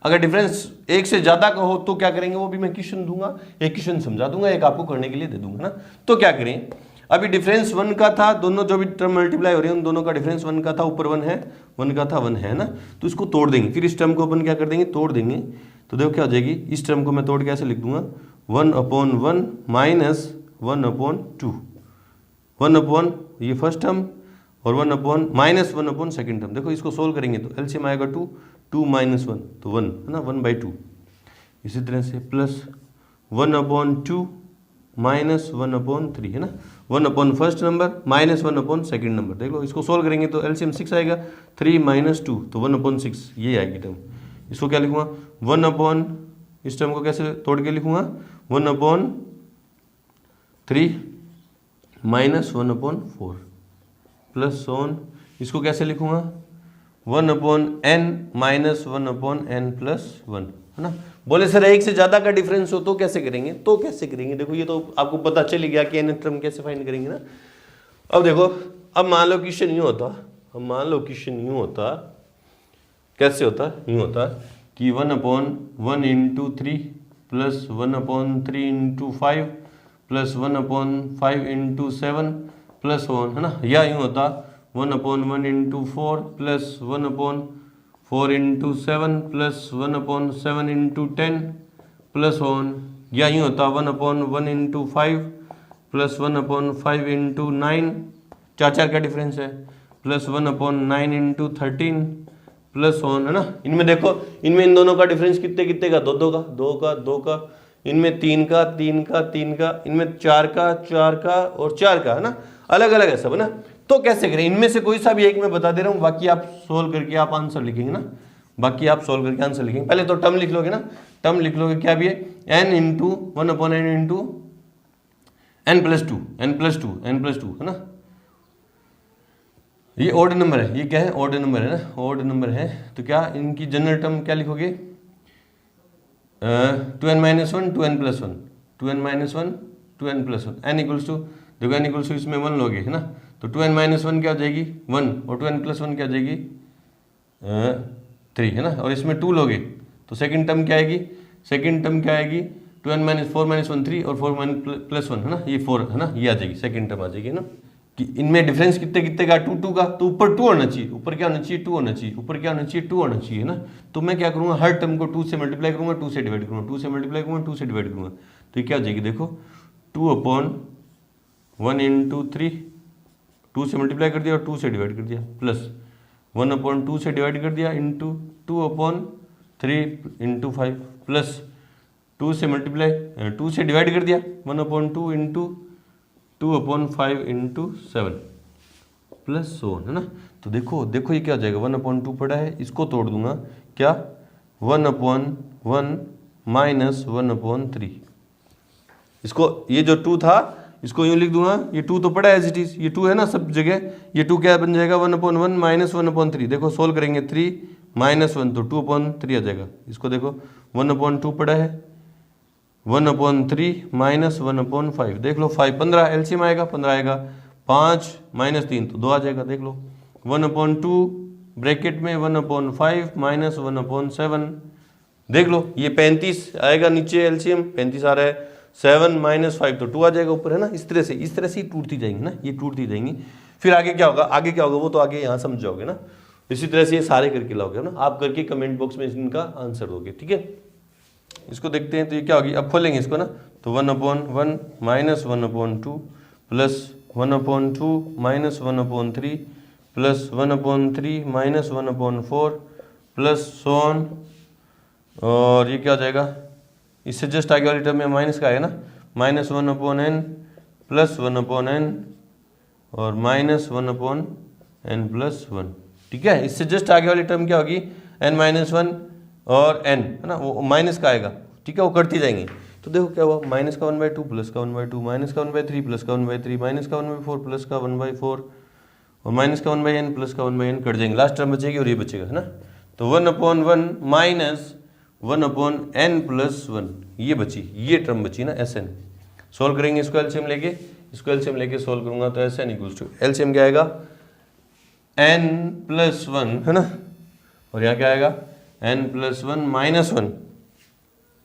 Speaker 1: अगर डिफरेंस 1 से ज़्यादा का हो तो क्या करेंगे, वो भी मैं क्वेश्चन दूंगा, एक क्वेश्चन समझा दूंगा, एक आपको करने के लिए दे दूंगा ना। तो क्या करें, अभी डिफरेंस 1 का था, दोनों जो भी टर्म मल्टीप्लाई हो रही है उन दोनों का डिफरेंस 1 का था, ऊपर 1 है, 1 का था 1 है ना, तो इसको तोड़ देंगे। फिर इस टर्म को अपन क्या कर देंगे, तोड़ देंगे। तो देखो क्या हो जाएगी, इस टर्म को मैं तोड़ के ऐसे लिख दूंगा 1/1 माइनस 1/2, 1/, ये फर्स्ट टर्म, और 1/, माइनस 1/, सेकेंड टर्म। देखो इसको सोल्व करेंगे तो एलसीएम आएगा 2, 2 माइनस 1 तो 1 है ना, 1/2। इसी तरह से प्लस 1/2 माइनस 1/3 है ना, 1 first number minus 1 second number. देख लो इसको सोल्व करेंगे तो एलसीएम 6 आएगा, 3 माइनस 2 तो 1/6, ये आएगी टर्म। इसको क्या लिखूंगा, 1/, इस टर्म को कैसे तोड़ के लिखूंगा, 1/3 माइनस 1/4 प्लस ऑन, इसको कैसे लिखूंगा, 1/n माइनस 1/n+1 है ना। बोले सर 1 से ज़्यादा का डिफरेंस हो तो कैसे करेंगे, देखो ये तो आपको पता चल गया कि n टर्म कैसे फाइंड करेंगे ना। अब देखो, अब मान लो क्वेश्चन यूँ होता, कैसे होता, यूँ होता कि 1/1 into 3 plus 1/3 into 5 plus 1/5 into 7 plus 1, है ना, या यूँ होता 1/1 into 4 plus 1/4 into 7 plus 1/7 into 10 plus 1, या यूँ होता 1/1 इंटू 5 प्लस 1/5 इंटू 9, 4 का डिफरेंस है, प्लस 1/9 इंटू 13 प्लस 1, है ना। इनमें देखो, इनमें इन दोनों का डिफरेंस कितने कितने का, दो का, इनमें 3 का, इनमें 4 का और 4 का, है ना, अलग अलग है सब, है ना। तो कैसे करें, इनमें से कोई सा भी एक मैं बता दे रहा हूँ, बाकी आप सोल्व करके आप आंसर लिखेंगे ना, बाकी आप सोल्व करके आंसर लिखेंगे। पहले तो टर्म लिख लोगे ना, टर्म लिख लोगे क्या भी है, n into 1/n into n plus two, है ना। ये ऑड नंबर है, ये क्या है, ऑड नंबर है ना, ऑड नंबर है। तो क्या इनकी जनरल टर्म क्या लिखोगे, 2n - 1 2n + 1, 2n - 1 2n + 1, n equals to, देखो n इक्वल्स टू इसमें 1 लोगे, है ना, तो 2n - 1 क्या हो जाएगी 1 और 2n + 1 क्या हो जाएगी 3, है ना, और इसमें 2 लोगे तो सेकंड टर्म क्या आएगी, 2n - 4 - 1 3 और 4 + 1, है ना, ये 4, है ना, ये आ जाएगी सेकंड टर्म आ जाएगी ना। कि इनमें डिफरेंस कितने कितने का, 2 का, तो ऊपर 2 होना चाहिए, ऊपर क्या होना चाहिए 2 होना चाहिए, ऊपर क्या होना चाहिए 2 होना चाहिए ना। तो मैं क्या करूँगा, हर टर्म को 2 से मल्टीप्लाई करूँगा, 2 से डिवाइड करूँगा, 2 से मल्टीप्लाई करूँगा, 2 से डिवाइड करूँगा, तो ये क्या हो जाएगी, देखो 2/1 इंटू 3, 2 से मल्टीप्लाई कर दिया और 2 से डिवाइड कर दिया, प्लस 1/2 से डिवाइड कर दिया इंटू 2/3 इंटू 5 प्लस 2 से मल्टीप्लाई 2 से डिवाइड कर दिया 1/2 इंटू 2/5 इंटू 7 प्लस 1, है ना। तो देखो देखो ये क्या हो जाएगा, 1/2 पड़ा है, इसको तोड़ दूंगा क्या, 1/1 माइनस 1/3, इसको ये जो 2 था इसको यूँ लिख दूंगा, ये 2 तो पड़ा है एज इट इज, ये 2 है ना सब जगह, ये 2 क्या बन जाएगा 1/1 माइनस 1/3, देखो सोल्व करेंगे 3 - 1 तो 2/3 आ जाएगा, इसको देखो 1/2 पड़ा है, 1/3 माइनस 1/5, देख लो 5 15 एलसीएम आएगा 15 आएगा, 5 - 3 तो 2 आ जाएगा, देख लो 1/2 ब्रैकेट में 1/5 माइनस 1/7, देख लो ये 35 आएगा, नीचे एलसीएम 35 आ रहा है, 7 - 5 तो 2 आ जाएगा ऊपर, है ना। इस तरह से ही टूटती जाएंगी ना, ये टूटती जाएंगी। फिर आगे क्या होगा वो तो आगे यहाँ समझ जाओगे ना। इसी तरह से ये सारे करके लाओगे ना, आप करके कमेंट बॉक्स में इनका आंसर दोगे, ठीक है। इसको देखते हैं, तो ये क्या होगी, अब खोलेंगे इसको ना, तो 1/1 minus 1/2 plus 1/2 minus 1/3 plus 1/3 minus 1/4 plus 1, और ये क्या हो जाएगा, इससे जस्ट आगे वाली टर्म में माइनस का आएगा ना, -1/n प्लस 1/n और -1/n प्लस 1, ठीक है। इससे जस्ट आगे वाली टर्म क्या होगी, n-1 और n, है ना, वो माइनस का आएगा, ठीक है, वो करती जाएंगे। तो देखो क्या हुआ, माइनस का 1/2 प्लस का 1/2 माइनस का 1/3 प्लस का 1/3 माइनस का 1/4 प्लस का 1/4 और माइनस का 1/n प्लस का 1/n कट जाएंगे, लास्ट टर्म बचेगी और ये बचेगा, है ना। तो 1/1 माइनस 1/n प्लस 1 ये बची, ये टर्म बची ना Sn। सोल्व करेंगे इसको एलसीएम लेके सोल्व करूंगा तो Sn इक्वल्स टू एलसीएम क्या आएगा n प्लस 1, है ना, और यहाँ क्या आएगा n प्लस 1 माइनस 1,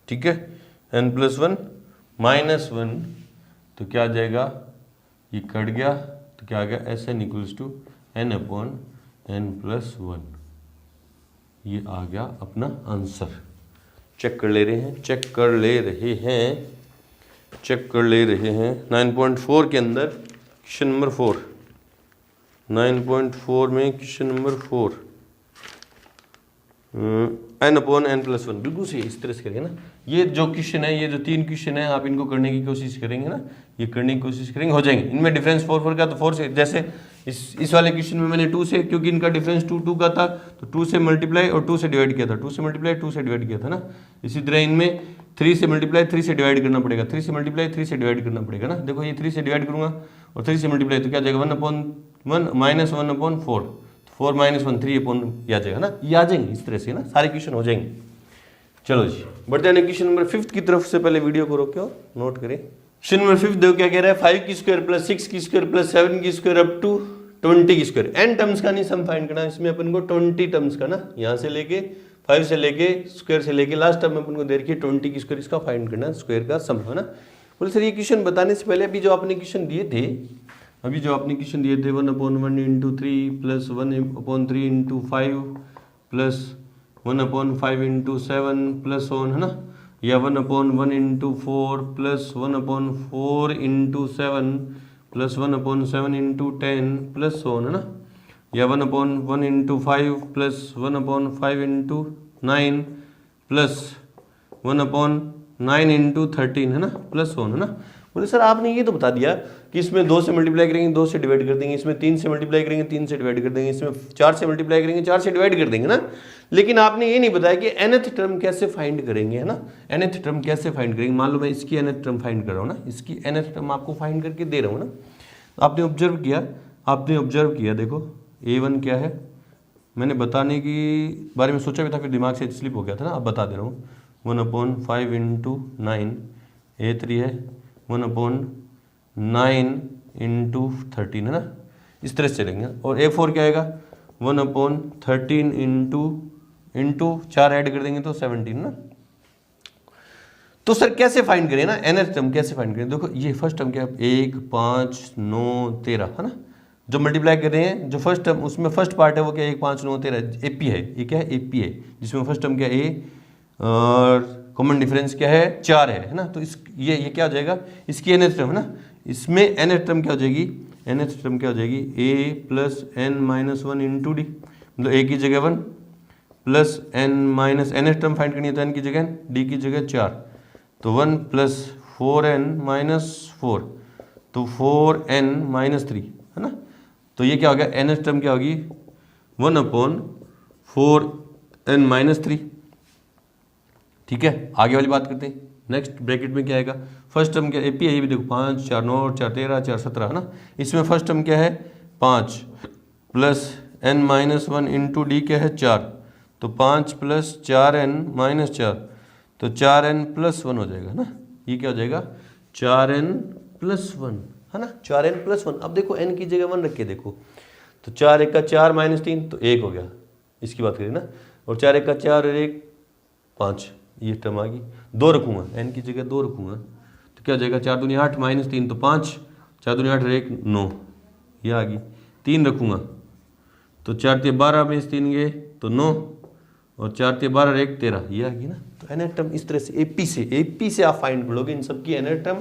Speaker 1: ठीक है, n प्लस 1 माइनस 1, तो क्या आ जाएगा, ये कट गया तो क्या आ गया Sn equals to n/n plus 1, ये आ गया अपना आंसर। चेक कर ले रहे हैं 9.4 के अंदर क्वेश्चन नंबर 4, 9.4 में क्वेश्चन नंबर 4 n/n प्लस 1, बिल्कुल सही, इस तरह से करेंगे ना। ये जो क्वेश्चन है, ये जो 3 क्वेश्चन है, आप इनको करने की कोशिश करेंगे ना, ये करने की कोशिश करेंगे, हो जाएंगे। इनमें डिफरेंस 4 का, तो 4 से, जैसे इस वाले क्वेश्चन में मैंने 2 से, क्योंकि इनका डिफरेंस 2 का था, तो 2 से मल्टीप्लाई और 2 से डिवाइड किया था, 2 से मल्टीप्लाई 2 से डिवाइड किया था ना। इसी तरह इनमें 3 से मल्टीप्लाई 3 से डिवाइड करना पड़ेगा, 3 से मल्टीप्लाई 3 से डिवाइड करना पड़ेगा ना। देखो ये 3 से डिवाइड करूँगा और 3 से मल्टीप्लाई तो क्या जाएगा 1/1 माइनस 1/4, 4 - 1 3/, ये आ जाएगा ना, ये आ जाएंगे इस तरह से ना, सारे क्वेश्चन हो जाएंगे। चलो जी बढ़ते हैं क्वेश्चन नंबर 5 की तरफ से, पहले वीडियो को रोके और नोट करें। क्वेश्चन नंबर 5 देखो क्या कह रहा है, 5 की स्क्वायर प्लस 6 की स्क्वायर प्लस 7 की स्क्वायर अप टू 20 की स्क्वायर, n टर्म्स का नहीं सम फाइंड करना, इसमें अपन को 20 टर्म्स का ना, यहाँ से लेके 5 से लेके स्क्वायर से लेके लास्ट टर्म में अपन को दे रखी है 20 की स्क्वायर, इसका फाइंड करना है स्क्वायर का सम, है ना। बोले सर ये क्वेश्चन बताने से पहले अभी जो आपने क्वेश्चन दिए थे 1/1 into 3 plus 1/3 into 5 plus 1/5 into 7 plus on, है ना, या 1/1 into 4 plus 1/4 into 7 plus 1/7 into 10 plus on, है ना, या 1/1 into 5 plus 1/5 into 9 plus 1/9 into 13, है ना, प्लस ऑन, है ना। बोले सर आपने ये तो बता दिया कि इसमें 2 से मल्टीप्लाई करेंगे 2 से डिवाइड कर देंगे, इसमें 3 से मल्टीप्लाई करेंगे 3 से डिवाइड कर देंगे, इसमें 4 से मल्टीप्लाई करेंगे 4 से डिवाइड कर देंगे ना, लेकिन आपने ये नहीं बताया कि nth टर्म कैसे फाइंड करेंगे, है ना। nth टर्म कैसे फाइंड करेंगे, मान लो मैं इसकी nth टर्म फाइंड कर रहा हूँ ना, इसकी nth टर्म आपको फाइंड करके दे रहा हूँ ना। आपने ऑब्जर्व किया देखो a1 क्या है, मैंने बताने की बारे में सोचा भी था फिर दिमाग से स्लिप हो गया था ना, अब बता दे रहा हूँ। 1/5 इंटू 9 a3 है, 1/9 इंटू 13, है ना, इस तरह से चलेंगे। और a4 क्या आएगा 1/13 इंटू 4 ऐड कर देंगे तो 17 ना। तो सर कैसे फाइंड करें ना, nth टर्म कैसे फाइंड करें। देखो ये फर्स्ट टर्म क्या है 1 5 9 13, है ना, जो मल्टीप्लाई कर रहे हैं जो फर्स्ट टर्म उसमें फर्स्ट पार्ट है वो क्या 1 5 9 13 एपी है, ये क्या है एपी है, जिसमें फर्स्ट टर्म क्या a और कॉमन डिफरेंस क्या है 4 है ना। तो इस ये क्या हो जाएगा इसकी nth टर्म, है ना, इसमें nth टर्म क्या हो जाएगी, nth टर्म क्या हो जाएगी a plus n minus 1 into D, मतलब a की जगह 1 plus n minus nth term find करनी है तो n की जगह d की जगह 4, तो 1 प्लस 4n माइनस 4, तो 4n माइनस 3, है ना। तो ये क्या हो गया nth टर्म क्या होगी 1/4n माइनस 3। ठीक है, आगे वाली बात करते हैं। नेक्स्ट ब्रैकेट में क्या आएगा, फर्स्ट टर्म क्या एपी है, ये भी देखो 5 4 9 4 13 4 17, है ना। इसमें फर्स्ट टर्म क्या है 5 plus n minus 1 into D क्या है 4, तो 5 प्लस 4n माइनस 4, तो 4n प्लस 1 हो जाएगा ना। ये क्या हो जाएगा 4n प्लस 1, है ना, 4n प्लस 1। अब देखो n की जगह 1 रखिए, देखो तो 4 1 का 4 माइनस 3 तो 1 हो गया, इसकी बात करें ना, और 4 1 का 4 और 1 5, ये टर्म आ गई। 2 रखूँगा n की जगह 2 रखूँगा तो क्या हो जाएगा 4 दूनी 8 माइनस 3 तो 5, 4 दूनी 8 और 1 9, ये आ गई। 3 रखूँगा तो 4 3 12 में 3 गए तो 9, और 4 3 12 और 1 13, ये आ गई ना। तो nth टर्म इस तरह से एपी से आप फाइंड करोगे इन सब की nth टर्म।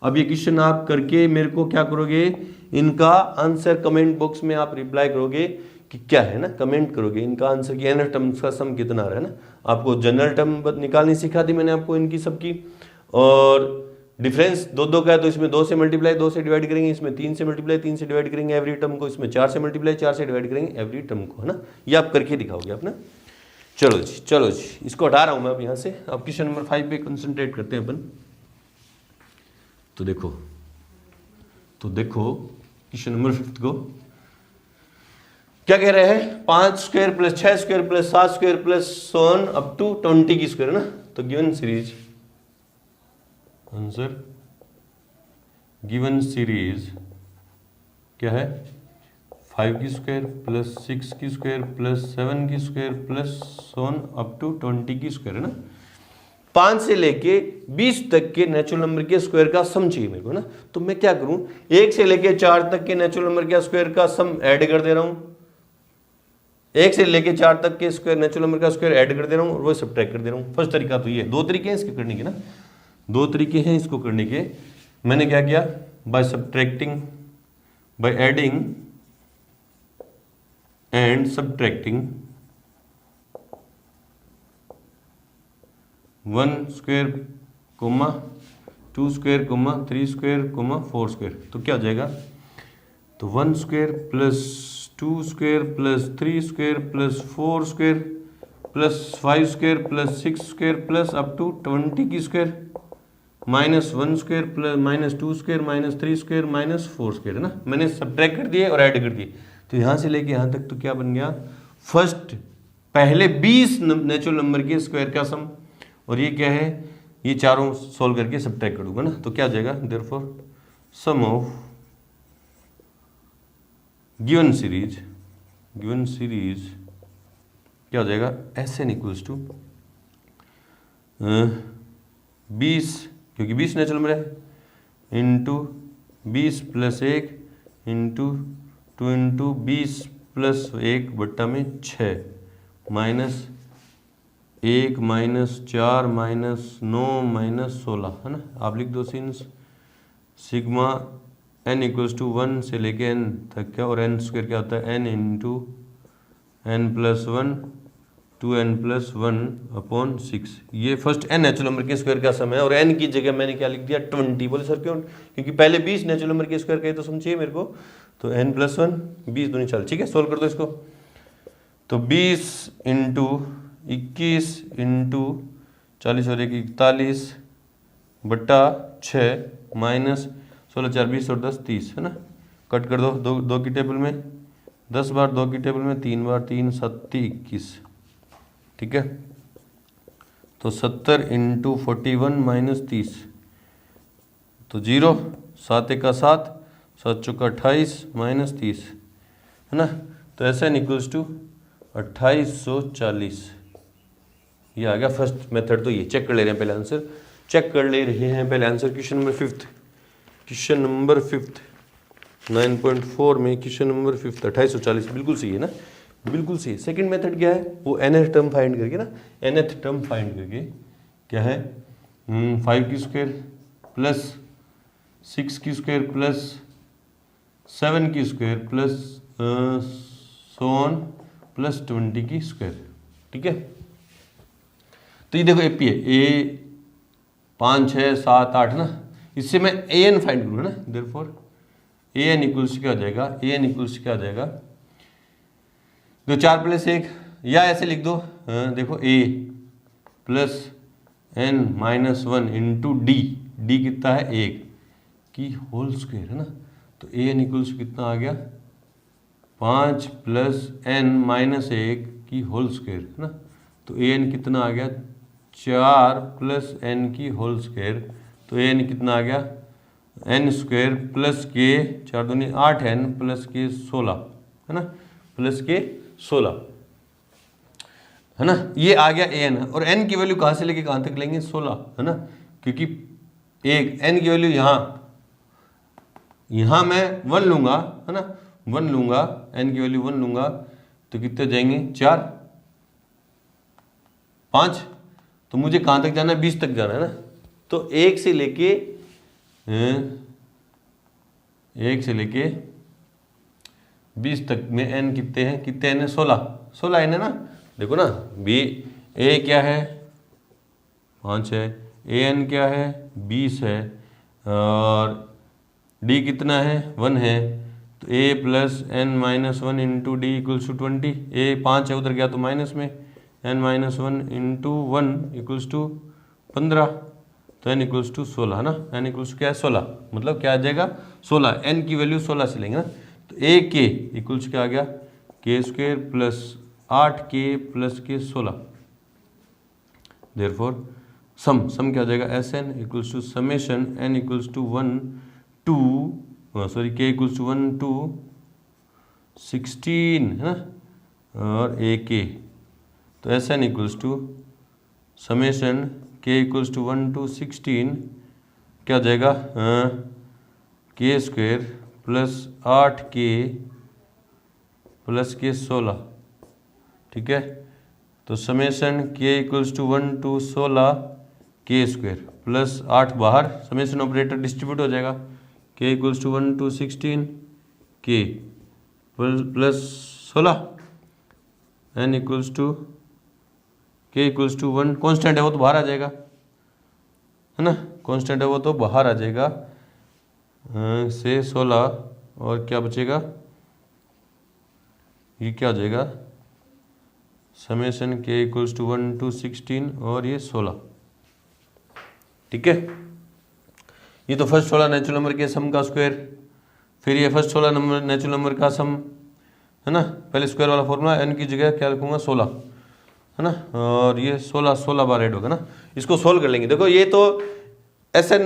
Speaker 1: अब ये क्वेश्चन आप करके मेरे को क्या करोगे, इनका आंसर कमेंट बॉक्स में आप रिप्लाई करोगे कि क्या है ना, कमेंट करोगे इनका आंसर की nth टर्म का सम कितना आ रहा है ना। आपको जनरल टर्म निकालनी सिखा दी मैंने आपको इनकी सबकी, और डिफरेंस 2 2 का है तो इसमें 2 से मल्टीप्लाई 2 से डिवाइड करेंगे, इसमें 3 से मल्टीप्लाई 3 से डिवाइड करेंगे एवरी टर्म को, इसमें 4 से मल्टीप्लाई 4 से डिवाइड करेंगे एवरी टर्म को, है ना। ये आप करके दिखाओगे आप ना। चलो जी इसको हटा रहा हूँ मैं अब यहाँ से। अब क्वेश्चन नंबर 5 पे कंसंट्रेट करते हैं अपन। तो देखो क्वेश्चन नंबर 5 को क्या कह रहे हैं, 5 square plus 6 square plus 7 square plus so on up to 20 की स्क्वायर, है ना। तो given series answer given series क्या है 5 की स्क्वायर प्लस 6 की स्क्वायर प्लस 7 की square plus so on up to 20 की स्क्वायर, है ना। 5 से लेके 20 तक के नेचुरल नंबर के स्क्वायर का सम चाहिए मेरे को ना। तो मैं क्या करूं, 1 से लेके 4 तक के नेचुरल नंबर के स्क्वायर का सम ऐड कर दे रहा हूं, 1 से लेके 4 तक के स्क्वायर नेचुरल नंबर का स्क्वायर ऐड कर दे रहा हूं और वो सब्ट्रैक्ट कर दे रहा हूं। फर्स्ट तरीका तो ये, 2 तरीके हैं इसके करने के ना, 2 तरीके हैं इसको करने के। मैंने क्या किया, by subtracting, by adding and subtracting 1 square comma 2 square comma 3 square comma 4 square, तो क्या हो जाएगा, तो 1 square plus 2 square plus 3 square plus 4 square plus 5 square plus 6 square plus up to 20 की square minus 1 square plus minus 2 square minus 3 square minus 4 square, है ना। मैंने subtract कर दिए और ऐड कर दिए, तो यहाँ से लेके यहाँ तक तो क्या बन गया, फर्स्ट पहले 20 नेचुरल नंबर के स्क्वायर का सम, और ये क्या है, ये चारों सोल्व करके सब्ट्रैक्ट कर दूंगा ना। तो क्या हो जाएगा, therefore sum of given series क्या हो जाएगा, एस एन इक्वल्स टू 20, क्योंकि 20 नेचुरल नंबर है, into 20 plus 1 into 2 into 20 plus 1 बट्टा में 6 माइनस 1 माइनस 4 माइनस 9 माइनस 16, है ना। आप लिख दो since sigma n equals to 1 से लेके n तक क्या, और n स्क्वायर क्या होता है, n into n plus 1 2n plus 1 upon 6। ये फर्स्ट n नेचुरल नंबर के स्क्वायर का सम है, और n की जगह मैंने क्या लिख दिया 20। बोले सर क्यों, क्योंकि पहले 20 नेचुरल नंबर के स्क्वायर का तो सम चाहिए मेरे को, तो n प्लस 1 20 दूनी 40। ठीक है, सोल्व कर दो इसको। तो 20 इंटू 21 इंटू 40 और 1 41 बट्टा 6 माइनस 16 4 20 और 10 30, है ना। कट कर दो, दो की टेबल में 10 बार, 2 की टेबल में 3 बार, 3 7 21। ठीक है, तो 70 इंटू 41 माइनस 30 तो 0, 7 1 का 7, 7 चौका 28 माइनस 30, है ना। तो ऐसा इक्वल्स टू 2840। ये आ गया फर्स्ट मेथड। तो ये चेक कर ले रहे हैं पहले आंसर, चेक कर ले रहे हैं पहले answer. Question number 5, question number 5 9.4 में क्वेश्चन नंबर 5 2840 बिल्कुल सही है ना, बिल्कुल सही। सेकंड मेथड क्या है, वो nth टर्म फाइंड करके ना, nth टर्म फाइंड करके क्या है 5 की स्क्वायर प्लस 6 की स्क्वायर प्लस 7 की स्क्वायर प्लस सोन प्लस 20 की स्क्वायर। ठीक है, तो ये देखो एपी है, ए 5 6 7 8 ना, इससे मैं an फाइंड करूँगा ना, देयरफॉर an इक्वल्स क्या हो जाएगा, an इक्वल्स क्या हो जाएगा, दो 4 प्लस 1, या ऐसे लिख दो, देखो a plus n minus 1 into D, D कितना है 1 की होल स्क्वायर, है ना। तो an इक्वल्स कितना आ गया 5 प्लस n माइनस 1 की होल स्क्वायर, है ना। तो an कितना आ गया 4 प्लस n की होल स्क्वायर, तो an कितना आ गया n स्क्वायर प्लस के 4 दूनी 8n प्लस के 16, है ना, प्लस के 16, है ना। ये आ गया an, और n की वैल्यू कहाँ से लेके कहाँ तक लेंगे 16, है ना, क्योंकि एक n की वैल्यू यहाँ मैं 1 लूँगा, है ना, 1 लूँगा, n की वैल्यू 1 लूँगा, तो कितने जाएंगे 4 5, तो मुझे कहाँ तक जाना है 20 तक जाना है ना। तो 1 से लेके 20 तक में n कितने हैं, कितने n है 16 n है ना। देखो ना, बी ए क्या है 5 है, an क्या है 20 है, और d कितना है 1 है, तो a plus n minus 1 into d equals to 20। a 5 है, उधर गया तो माइनस में, n minus 1 into 1 equals to 15, तो n इक्वल्स टू 16, है ना। n इक्वल्स क्या है 16, मतलब क्या आ जाएगा 16, n की वैल्यू 16 से लेंगे ना। तो a के इक्वल्स क्या आ गया k square plus 8k plus के 16, देयरफॉर सम क्या हो जाएगा Sn equals to summation n equals to 1 to k equals to 1 to 16, है ना, और ak, तो Sn equals to summation k equals to 1 to 16 क्या हो जाएगा k square plus 8k plus के 16। ठीक है, तो summation k equals to 1 to 16 k square plus 8 बाहर, समेशन ऑपरेटर डिस्ट्रीब्यूट हो जाएगा, k equals to 1 to 16 k plus 16, n equals to k equals to 1, constant है वो तो बाहर आ जाएगा, है ना, कॉन्स्टेंट है वो तो बाहर आ जाएगा से 16, और क्या बचेगा, ये क्या हो जाएगा summation k equals to 1 to 16 और ये 16। ठीक है, ये तो फर्स्ट 16 नेचुरल नंबर के सम का स्क्वायर, फिर ये फर्स्ट 16 नंबर नेचुरल नंबर का सम, है ना। पहले स्क्वायर वाला फॉर्मूला, n की जगह क्या रखूँगा 16, है ना, और ये 16 बार ऐड होगा ना। इसको सोल्व कर लेंगे। देखो ये तो Sn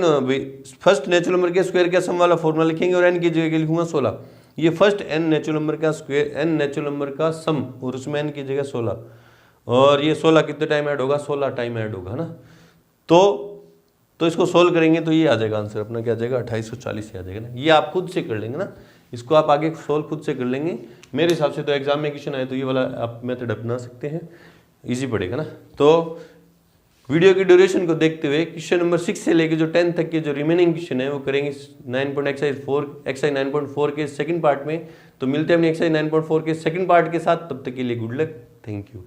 Speaker 1: फर्स्ट नेचुरल नंबर के स्क्वायर का सम वाला फॉर्मूला लिखेंगे, और n की जगह लिखूंगा 16। ये फर्स्ट n नेचुरल नंबर का स्क्वायर, n नेचुरल नंबर का सम, और उसमें n की जगह 16, और ये 16 कितने टाइम ऐड होगा, 16 टाइम ऐड होगा, है ना। तो इसको सोल्व करेंगे तो ये आ जाएगा आंसर अपना, क्या आ जाएगा 2840 आ जाएगा ना। ये आप खुद से कर लेंगे ना, इसको आप आगे सोल्व खुद से कर लेंगे। मेरे हिसाब से तो एग्जाम में क्वेश्चन आए तो ये वाला आप मेथड अपना सकते हैं, इजी पड़ेगा ना। तो वीडियो की ड्यूरेशन को देखते हुए क्वेश्चन नंबर 6 से लेके जो 10 तक के जो रिमेनिंग क्वेश्चन है वो करेंगे एक्सरसाइज 9.4 के सेकंड पार्ट में। तो मिलते हैं अपने एक्सरसाइज 9.4 के सेकंड पार्ट के साथ, तब तक के लिए गुड लक, थैंक यू।